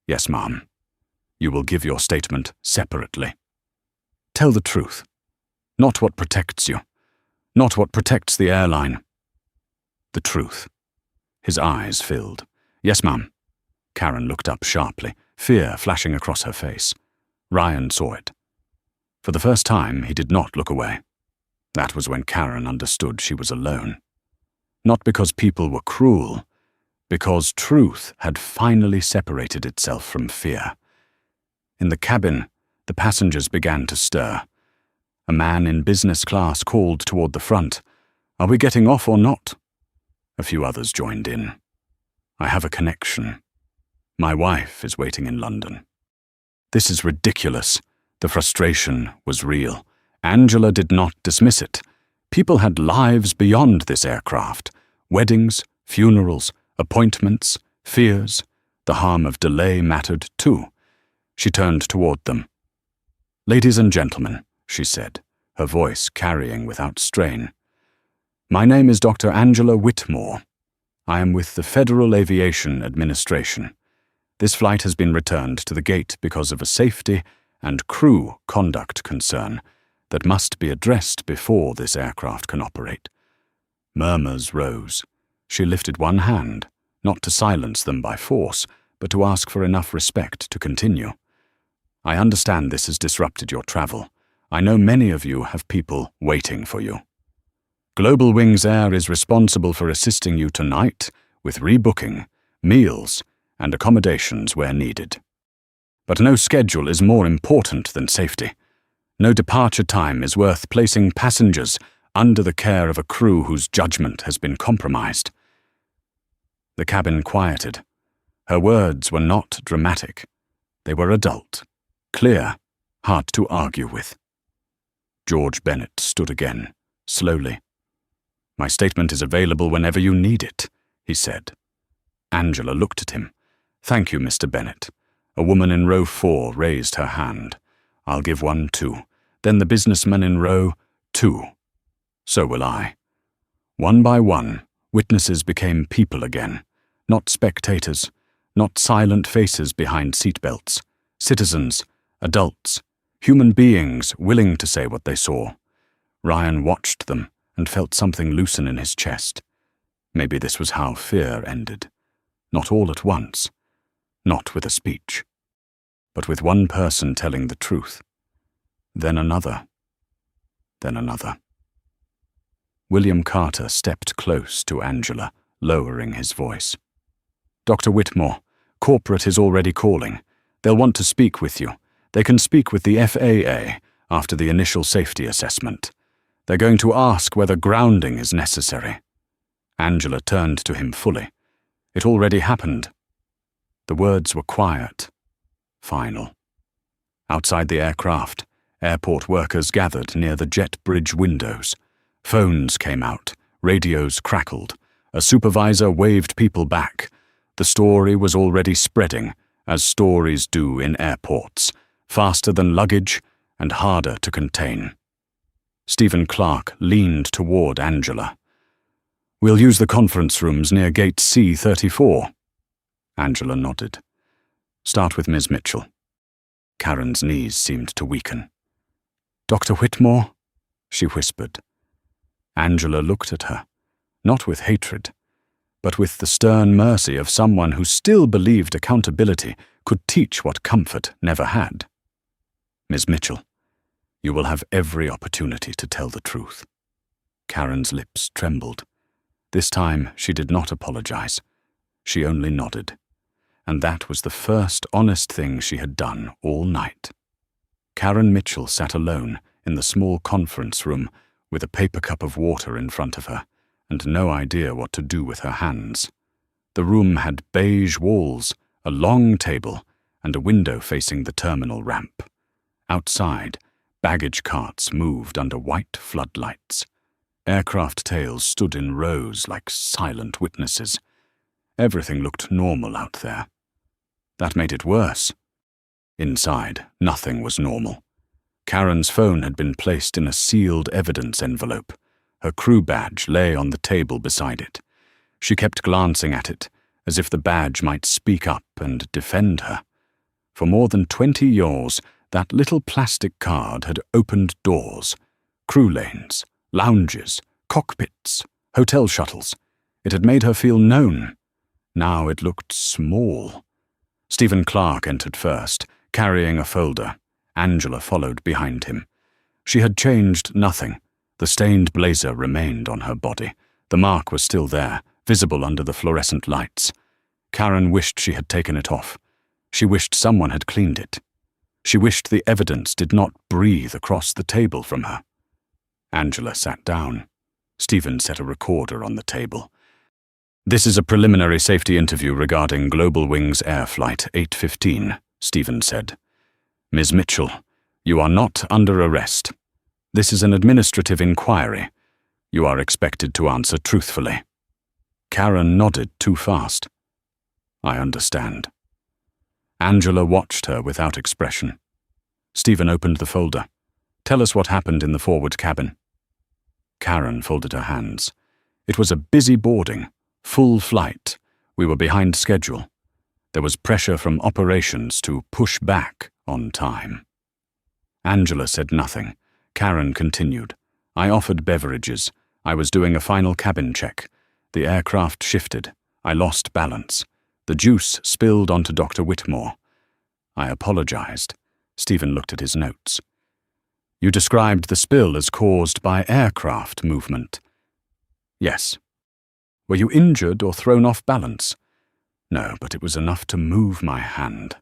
Speaker 2: "Yes, ma'am. You will give your statement separately. Tell the truth. Not what protects you. Not what protects the airline. The truth." His eyes filled. "Yes, ma'am." Karen looked up sharply, fear flashing across her face. Ryan saw it. For the first time, he did not look away. That was when Karen understood she was alone. Not because people were cruel, because truth had finally separated itself from fear. In the cabin, the passengers began to stir. A man in business class called toward the front, "Are we getting off or not?" A few others joined in. "I have a connection. My wife is waiting in London." "This is ridiculous." The frustration was real. Angela did not dismiss it. People had lives beyond this aircraft. Weddings, funerals, appointments, fears. The harm of delay mattered too. She turned toward them. "Ladies and gentlemen," she said, her voice carrying without strain. "My name is Dr. Angela Whitmore. I am with the Federal Aviation Administration. This flight has been returned to the gate because of a safety and crew conduct concern that must be addressed before this aircraft can operate." Murmurs rose. She lifted one hand, not to silence them by force, but to ask for enough respect to continue. "I understand this has disrupted your travel. I know many of you have people waiting for you. Global Wings Air is responsible for assisting you tonight with rebooking, meals, and accommodations where needed. But no schedule is more important than safety. No departure time is worth placing passengers under the care of a crew whose judgment has been compromised." The cabin quieted. Her words were not dramatic. They were adult, clear, hard to argue with. George Bennett stood again, slowly. "My statement is available whenever you need it," he said. Angela looked at him. "Thank you, Mr. Bennett." A woman in row 4 raised her hand. I'll give 1 too. Then the businessman in row 2. So will I. One by one, witnesses became people again, not spectators, not silent faces behind seatbelts, citizens, adults, human beings willing to say what they saw. Ryan watched them and felt something loosen in his chest. Maybe this was how fear ended. Not all at once, not with a speech, but with one person telling the truth. Then another. Then another. William Carter stepped close to Angela, lowering his voice. Dr. Whitmore, corporate is already calling. They'll want to speak with you. They can speak with the FAA after the initial safety assessment. They're going to ask whether grounding is necessary. Angela turned to him fully. It already happened. The words were quiet, final. Outside the aircraft, airport workers gathered near the jet bridge windows. Phones came out, radios crackled. A supervisor waved people back. The story was already spreading, as stories do in airports, faster than luggage and harder to contain. Stephen Clark leaned toward Angela. We'll use the conference rooms near gate C-34. Angela nodded. Start with Ms. Mitchell. Karen's knees seemed to weaken. Dr. Whitmore? She whispered. Angela looked at her, not with hatred, but with the stern mercy of someone who still believed accountability could teach what comfort never had. Ms. Mitchell, you will have every opportunity to tell the truth. Karen's lips trembled. This time she did not apologize. She only nodded. And that was the first honest thing she had done all night. Karen Mitchell sat alone in the small conference room with a paper cup of water in front of her and no idea what to do with her hands. The room had beige walls, a long table, and a window facing the terminal ramp. Outside, baggage carts moved under white floodlights. Aircraft tails stood in rows like silent witnesses. Everything looked normal out there. That made it worse. Inside, nothing was normal. Karen's phone had been placed in a sealed evidence envelope. Her crew badge lay on the table beside it. She kept glancing at it, as if the badge might speak up and defend her. For more than 20 years, that little plastic card had opened doors, crew lanes, lounges, cockpits, hotel shuttles. It had made her feel known. Now it looked small. Stephen Clark entered first, carrying a folder. Angela followed behind him. She had changed nothing. The stained blazer remained on her body. The mark was still there, visible under the fluorescent lights. Karen wished she had taken it off. She wished someone had cleaned it. She wished the evidence did not breathe across the table from her. Angela sat down. Stephen set a recorder on the table. This is a preliminary safety interview regarding Global Wings Air Flight 815, Stephen said. Ms. Mitchell, you are not under arrest. This is an administrative inquiry. You are expected to answer truthfully. Karen nodded too fast. I understand. Angela watched her without expression. Stephen opened the folder. Tell us what happened in the forward cabin. Karen folded her hands. It was a busy boarding, full flight. We were behind schedule. There was pressure from operations to push back on time. Angela said nothing. Karen continued. I offered beverages. I was doing a final cabin check. The aircraft shifted. I lost balance. The juice spilled onto Dr. Whitmore. I apologized. Stephen looked at his notes. You described the spill as caused by aircraft movement. Yes. Were you injured or thrown off balance? No, but it was enough to move my hand.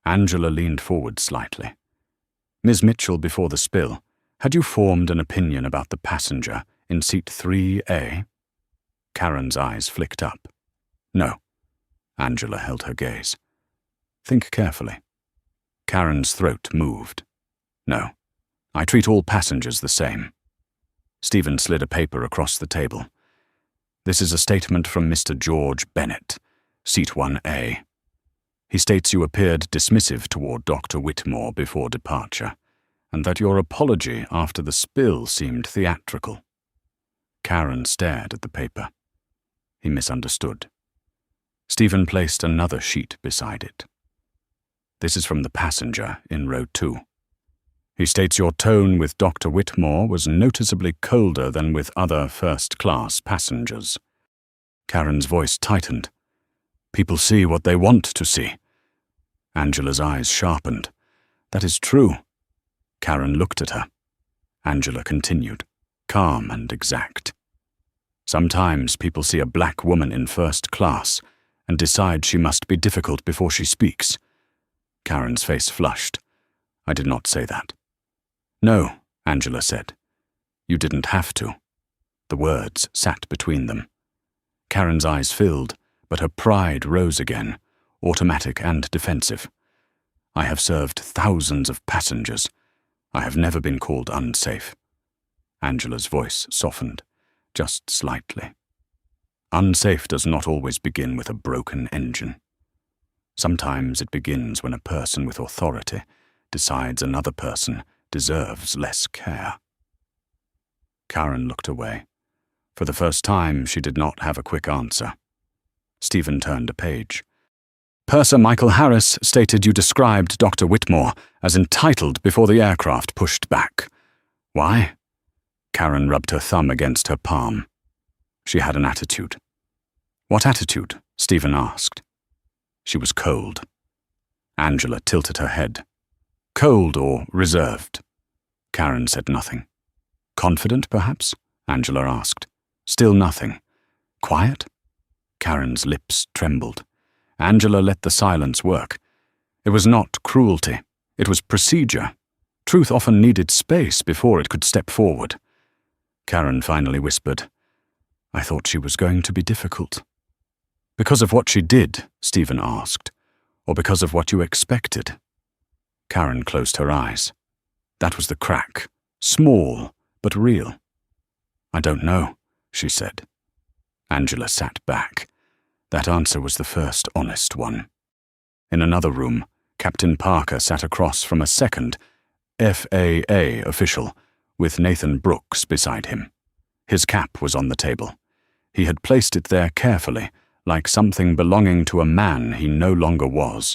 Speaker 2: Angela leaned forward slightly. Ms. Mitchell, before the spill, had you formed an opinion about the passenger in seat 3A? Karen's eyes flicked up. No. Angela held her gaze. Think carefully. Karen's throat moved. No. I treat all passengers the same. Stephen slid a paper across the table. This is a statement from Mr. George Bennett, seat 1A. He states you appeared dismissive toward Dr. Whitmore before departure, and that your apology after the spill seemed theatrical. Karen stared at the paper. He misunderstood. Stephen placed another sheet beside it. This is from the passenger in row 2. He states your tone with Dr. Whitmore was noticeably colder than with other first-class passengers. Karen's voice tightened. People see what they want to see. Angela's eyes sharpened. That is true. Karen looked at her. Angela continued, calm and exact. Sometimes people see a black woman in first class and decide she must be difficult before she speaks. Karen's face flushed. I did not say that. No, Angela said. You didn't have to. The words sat between them. Karen's eyes filled, but her pride rose again, automatic and defensive. I have served thousands of passengers. I have never been called unsafe. Angela's voice softened, just slightly. Unsafe does not always begin with a broken engine. Sometimes it begins when a person with authority decides another person deserves less care. Karen looked away. For the first time, she did not have a quick answer. Stephen turned a page. Purser Michael Harris stated you described Dr. Whitmore as entitled before the aircraft pushed back. Why? Karen rubbed her thumb against her palm. She had an attitude. What attitude? Stephen asked. She was cold. Angela tilted her head. Cold or reserved? Karen said nothing. Confident, perhaps? Angela asked. Still nothing. Quiet? Karen's lips trembled. Angela let the silence work. It was not cruelty. It was procedure. Truth often needed space before it could step forward. Karen finally whispered, I thought she was going to be difficult. Because of what she did, Stephen asked, or because of what you expected? Karen closed her eyes. That was the crack. Small, but real. I don't know, she said. Angela sat back. That answer was the first honest one. In another room, Captain Parker sat across from a second FAA official with Nathan Brooks beside him. His cap was on the table. He had placed it there carefully, like something belonging to a man he no longer was.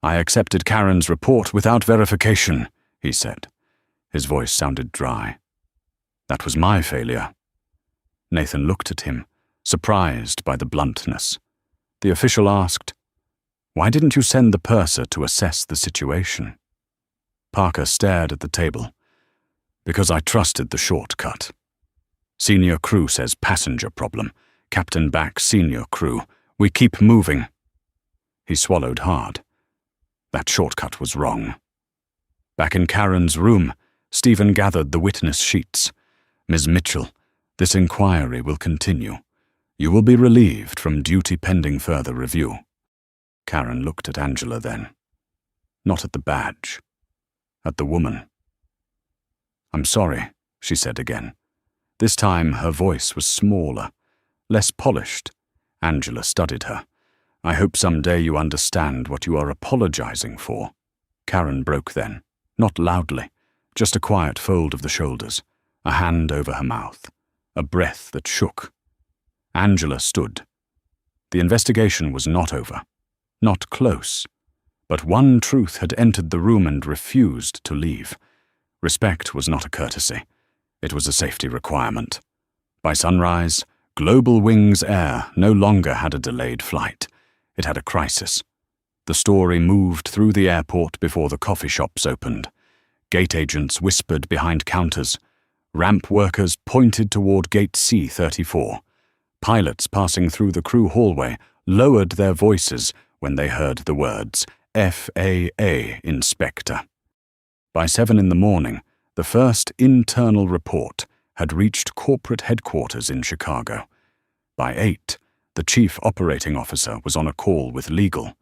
Speaker 2: I accepted Karen's report without verification, he said. His voice sounded dry. That was my failure. Nathan looked at him, surprised by the bluntness. The official asked, Why didn't you send the purser to assess the situation? Parker stared at the table. Because I trusted the shortcut. Senior crew says passenger problem. Captain back senior crew. We keep moving. He swallowed hard. That shortcut was wrong. Back in Karen's room, Stephen gathered the witness sheets. Ms. Mitchell, this inquiry will continue. You will be relieved from duty pending further review. Karen looked at Angela then. Not at the badge. At the woman. I'm sorry, she said again. This time her voice was smaller, less polished. Angela studied her. I hope someday you understand what you are apologizing for. Karen broke then, not loudly, just a quiet fold of the shoulders, a hand over her mouth, a breath that shook. Angela stood. The investigation was not over, not close, but one truth had entered the room and refused to leave. Respect was not a courtesy. It was a safety requirement. By sunrise, Global Wings Air no longer had a delayed flight. It had a crisis. The story moved through the airport before the coffee shops opened. Gate agents whispered behind counters. Ramp workers pointed toward Gate C-34. Pilots passing through the crew hallway lowered their voices when they heard the words, FAA Inspector. By 7 a.m, the first internal report had reached corporate headquarters in Chicago. By 8, the chief operating officer was on a call with legal.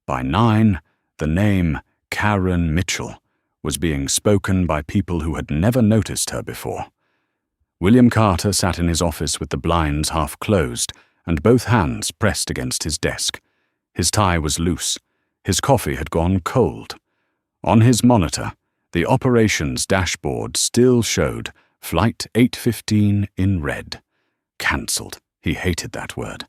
Speaker 2: By 9, the name Karen Mitchell was being spoken by people who had never noticed her before. William Carter sat in his office with the blinds half closed and both hands pressed against his desk. His tie was loose, His coffee had gone cold. On his monitor, the operations dashboard still showed Flight 815 in red. Cancelled. He hated that word.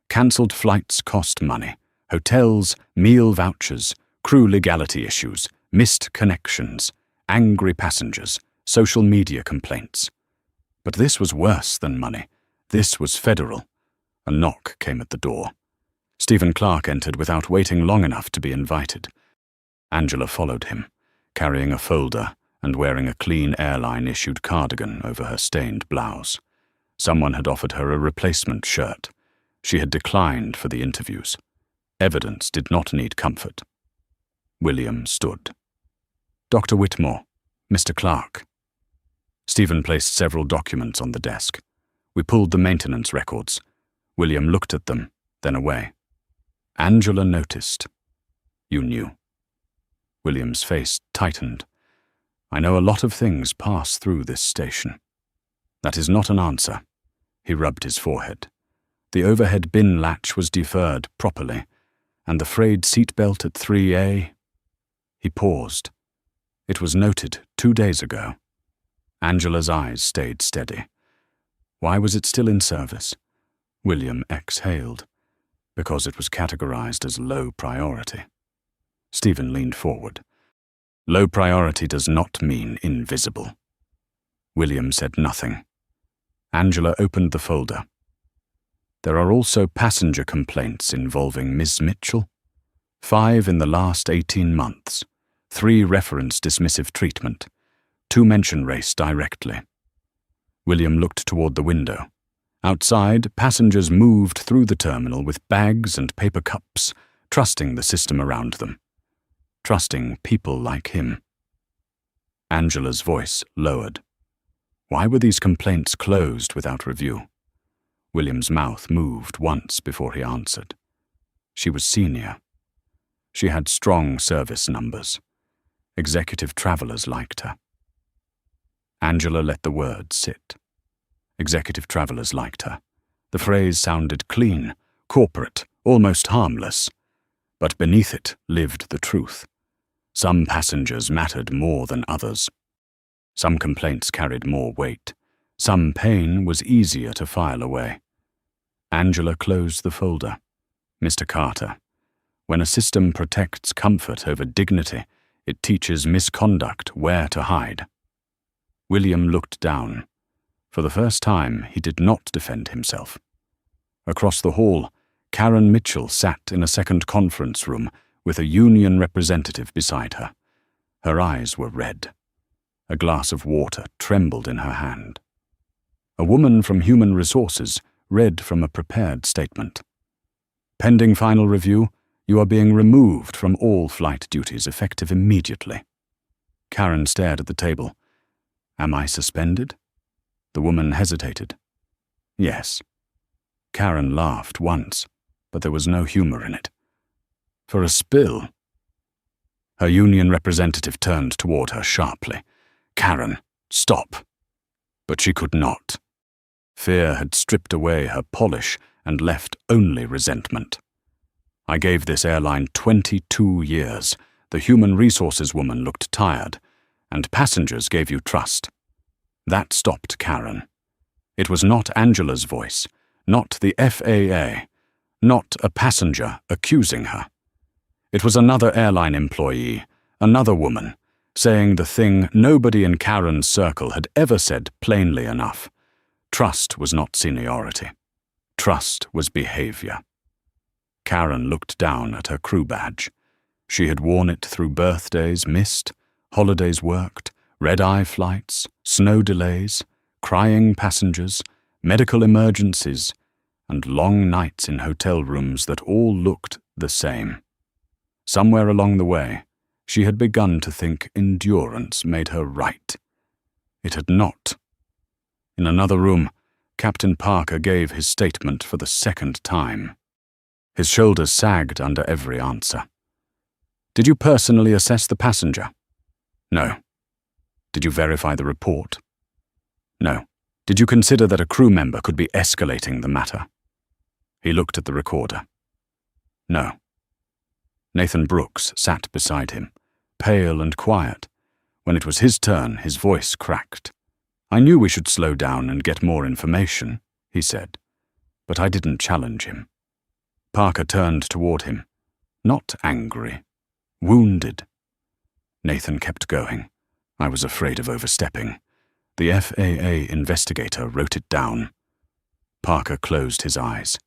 Speaker 2: Cancelled flights cost money. Hotels, meal vouchers, crew legality issues, missed connections, angry passengers, social media complaints. But this was worse than money. This was federal. A knock came at the door. Stephen Clark entered without waiting long enough to be invited. Angela followed him, carrying a folder and wearing a clean airline-issued cardigan over her stained blouse. Someone had offered her a replacement shirt. She had declined for the interviews. Evidence did not need comfort. William stood. Dr. Whitmore, Mr. Clark. Stephen placed several documents on the desk. We pulled the maintenance records. William looked at them, then away. Angela noticed. You knew. William's face tightened. I know a lot of things pass through this station. That is not an answer. He rubbed his forehead. The overhead bin latch was deferred properly, and the frayed seatbelt at 3A. He paused. It was noted 2 days ago. Angela's eyes stayed steady. Why was it still in service? William exhaled. Because it was categorized as low priority. Stephen leaned forward. Low priority does not mean invisible. William said nothing. Angela opened the folder. There are also passenger complaints involving Miss Mitchell. 5 in the last 18 months. 3 reference dismissive treatment. 2 mention race directly. William looked toward the window. Outside, passengers moved through the terminal with bags and paper cups, trusting the system around them. Trusting people like him. Angela's voice lowered. Why were these complaints closed without review? William's mouth moved once before he answered. She was senior. She had strong service numbers. Executive travelers liked her. Angela let the words sit. Executive travelers liked her. The phrase sounded clean, corporate, almost harmless. But beneath it lived the truth. Some passengers mattered more than others. Some complaints carried more weight. Some pain was easier to file away. Angela closed the folder. Mr. Carter, when a system protects comfort over dignity, it teaches misconduct where to hide. William looked down. For the first time, he did not defend himself. Across the hall, Karen Mitchell sat in a second conference room with a union representative beside her. Her eyes were red. A glass of water trembled in her hand. A woman from Human Resources read from a prepared statement. Pending final review, you are being removed from all flight duties effective immediately. Karen stared at the table. Am I suspended? The woman hesitated. Yes. Karen laughed once, but there was no humor in it. For a spill. Her union representative turned toward her sharply. Karen, stop. But she could not. Fear had stripped away her polish and left only resentment. I gave this airline 22 years. The human resources woman looked tired, and passengers gave you trust. That stopped Karen. It was not Angela's voice, not the FAA, not a passenger accusing her. It was another airline employee, another woman, saying the thing nobody in Karen's circle had ever said plainly enough. Trust was not seniority. Trust was behavior. Karen looked down at her crew badge. She had worn it through birthdays missed, holidays worked, red-eye flights, snow delays, crying passengers, medical emergencies, and long nights in hotel rooms that all looked the same. Somewhere along the way, she had begun to think endurance made her right. It had not. In another room, Captain Parker gave his statement for the second time. His shoulders sagged under every answer. Did you personally assess the passenger? No. Did you verify the report? No. Did you consider that a crew member could be escalating the matter? He looked at the recorder. No. Nathan Brooks sat beside him, pale and quiet. When it was his turn, his voice cracked. "I knew we should slow down and get more information," he said, but I didn't challenge him. Parker turned toward him, not angry, wounded. Nathan kept going. I was afraid of overstepping. The FAA investigator wrote it down. Parker closed his eyes.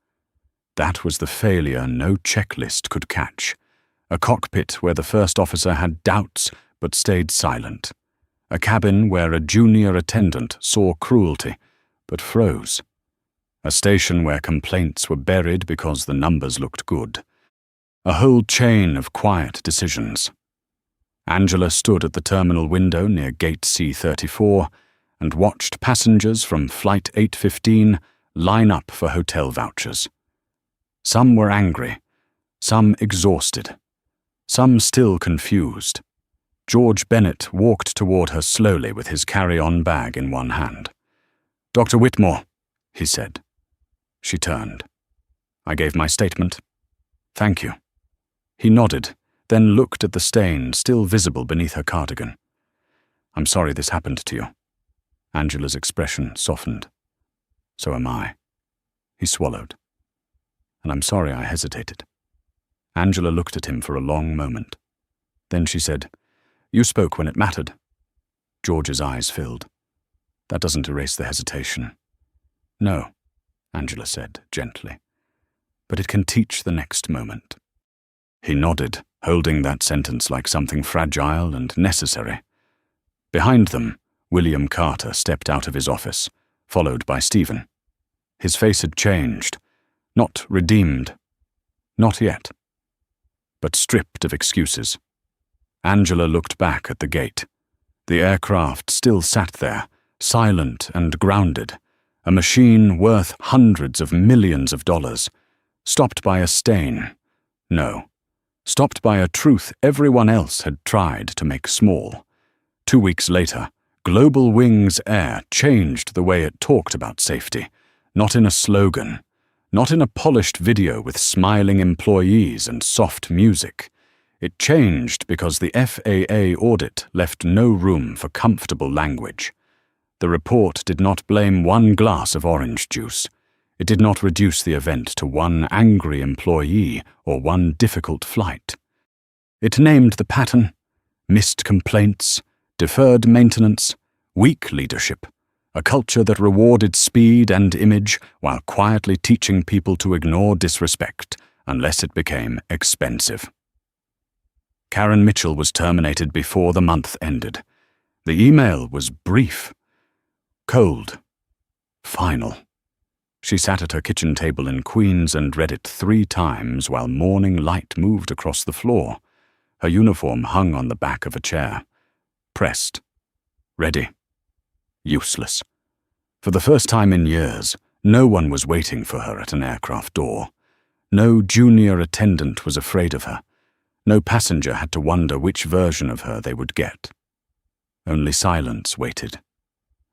Speaker 2: That was the failure no checklist could catch. A cockpit where the first officer had doubts but stayed silent. A cabin where a junior attendant saw cruelty but froze. A station where complaints were buried because the numbers looked good. A whole chain of quiet decisions. Angela stood at the terminal window near Gate C-34 and watched passengers from Flight 815 line up for hotel vouchers. Some were angry, some exhausted, some still confused. George Bennett walked toward her slowly with his carry-on bag in one hand. "Dr. Whitmore," he said. She turned. "I gave my statement. Thank you." He nodded, then looked at the stain still visible beneath her cardigan. "I'm sorry this happened to you." Angela's expression softened. "So am I." He swallowed. "And I'm sorry I hesitated." Angela looked at him for a long moment. Then she said, "You spoke when it mattered." George's eyes filled. "That doesn't erase the hesitation." "No," Angela said gently, "but it can teach the next moment." He nodded, holding that sentence like something fragile and necessary. Behind them, William Carter stepped out of his office, followed by Stephen. His face had changed, not redeemed, not yet, but stripped of excuses. Angela looked back at the gate. The aircraft still sat there, silent and grounded, a machine worth hundreds of millions of dollars, stopped by a stain. No, stopped by a truth everyone else had tried to make small. 2 weeks later, Global Wings Air changed the way it talked about safety, not in a slogan, not in a polished video with smiling employees and soft music. It changed because the FAA audit left no room for comfortable language. The report did not blame one glass of orange juice. It did not reduce the event to one angry employee or one difficult flight. It named the pattern: missed complaints, deferred maintenance, weak leadership, a culture that rewarded speed and image while quietly teaching people to ignore disrespect unless it became expensive. Karen Mitchell was terminated before the month ended. The email was brief, cold, final. She sat at her kitchen table in Queens and read it 3 times while morning light moved across the floor. Her uniform hung on the back of a chair. Pressed. Ready. Useless. For the first time in years, no one was waiting for her at an aircraft door. No junior attendant was afraid of her. No passenger had to wonder which version of her they would get. Only silence waited,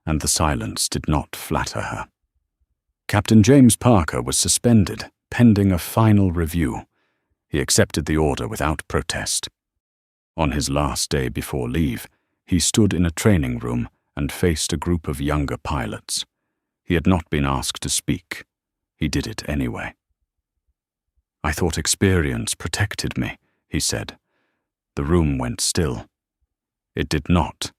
Speaker 2: and the silence did not flatter her. Captain James Parker was suspended, pending a final review. He accepted the order without protest. On his last day before leave, he stood in a training room and faced a group of younger pilots. He had not been asked to speak. He did it anyway. "I thought experience protected me," he said. The room went still. It did not.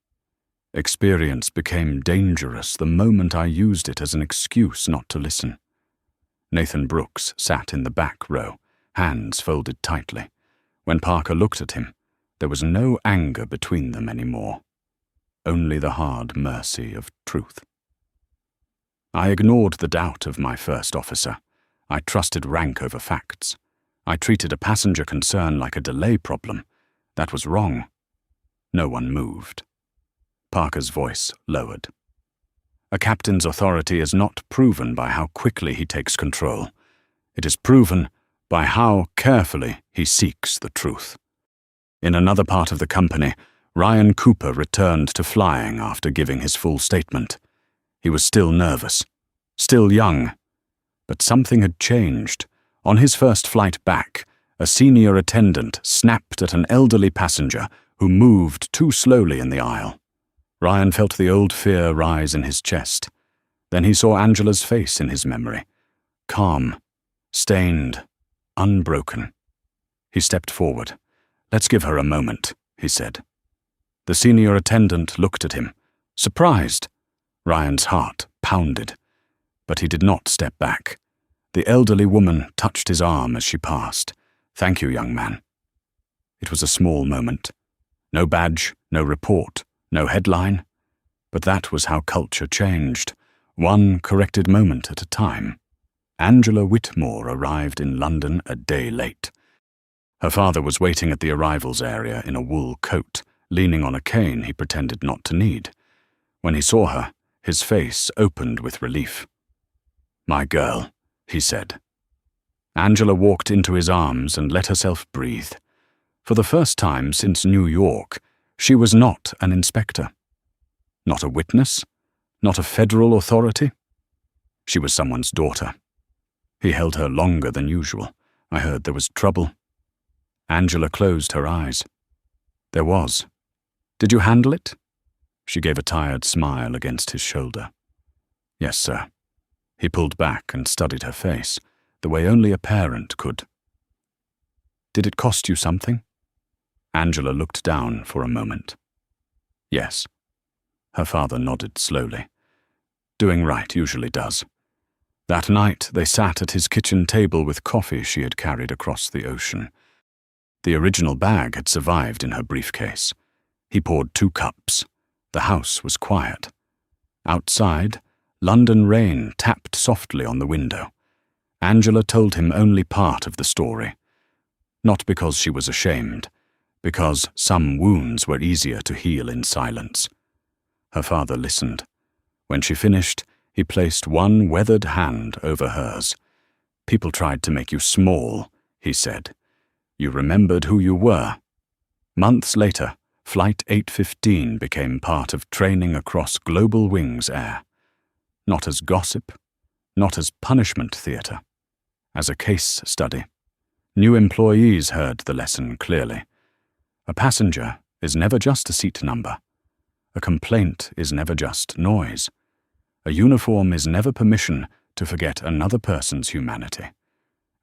Speaker 2: Experience became dangerous the moment I used it as an excuse not to listen. Nathan Brooks sat in the back row, hands folded tightly. When Parker looked at him, there was no anger between them anymore. Only the hard mercy of truth. I ignored the doubt of my first officer. I trusted rank over facts. I treated a passenger concern like a delay problem. That was wrong. No one moved. Parker's voice lowered. A captain's authority is not proven by how quickly he takes control. It is proven by how carefully he seeks the truth. In another part of the company, Ryan Cooper returned to flying after giving his full statement. He was still nervous, still young, but something had changed. On his first flight back, A senior attendant snapped at an elderly passenger who moved too slowly in the aisle. Ryan felt the old fear rise in his chest. Then he saw Angela's face in his memory. Calm, stained, unbroken. He stepped forward. "Let's give her a moment," he said. The senior attendant looked at him, surprised. Ryan's heart pounded, but he did not step back. The elderly woman touched his arm as she passed. "Thank you, young man." It was a small moment. No badge, no report, no headline. But that was how culture changed, one corrected moment at a time. Angela Whitmore arrived in London a day late. Her father was waiting at the arrivals area in a wool coat, leaning on a cane he pretended not to need. When he saw her, his face opened with relief. "My girl," he said. Angela walked into his arms and let herself breathe. For the first time since New York, she was not an inspector. Not a witness, not a federal authority. She was someone's daughter. He held her longer than usual. I heard there was trouble. Angela closed her eyes. There was. "Did you handle it?" She gave a tired smile against his shoulder. "Yes, sir." He pulled back and studied her face, the way only a parent could. "Did it cost you something?" Angela looked down for a moment. "Yes." Her father nodded slowly. "Doing right usually does." That night they sat at his kitchen table with coffee she had carried across the ocean. The original bag had survived in her briefcase. He poured 2 cups. The house was quiet. Outside, London rain tapped softly on the window. Angela told him only part of the story. Not because she was ashamed, because some wounds were easier to heal in silence. Her father listened. When she finished, he placed one weathered hand over hers. "People tried to make you small," he said. "You remembered who you were." Months later, Flight 815 became part of training across Global Wings Air. Not as gossip, not as punishment theatre, as a case study. New employees heard the lesson clearly. A passenger is never just a seat number. A complaint is never just noise. A uniform is never permission to forget another person's humanity.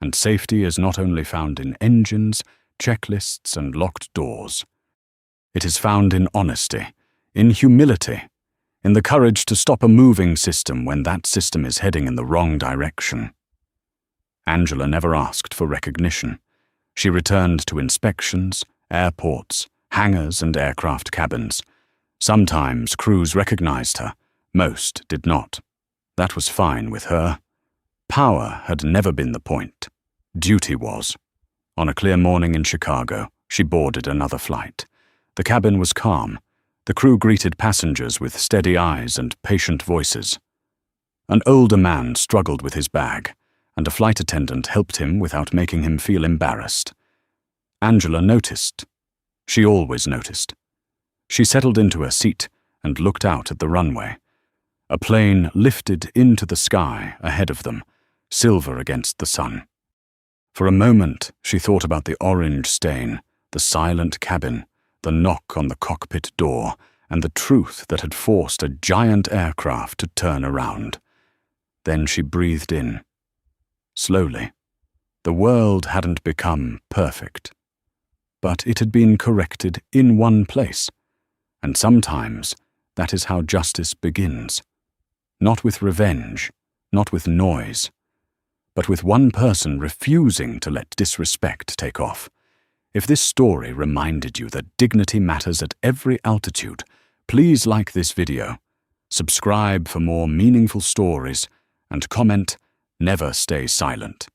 Speaker 2: And safety is not only found in engines, checklists, and locked doors. It is found in honesty, in humility, in the courage to stop a moving system when that system is heading in the wrong direction. Angela never asked for recognition. She returned to inspections, airports, hangars, and aircraft cabins. Sometimes crews recognized her, most did not. That was fine with her. Power had never been the point. Duty was. On a clear morning in Chicago, she boarded another flight. The cabin was calm. The crew greeted passengers with steady eyes and patient voices. An older man struggled with his bag, and a flight attendant helped him without making him feel embarrassed. Angela noticed. She always noticed. She settled into her seat and looked out at the runway. A plane lifted into the sky ahead of them, silver against the sun. For a moment, she thought about the orange stain, the silent cabin, the knock on the cockpit door, and the truth that had forced a giant aircraft to turn around. Then she breathed in. Slowly. The world hadn't become perfect. But it had been corrected in one place. And sometimes that is how justice begins. Not with revenge, not with noise, but with one person refusing to let disrespect take off. If this story reminded you that dignity matters at every altitude, please like this video, subscribe for more meaningful stories, and comment, "Never stay silent."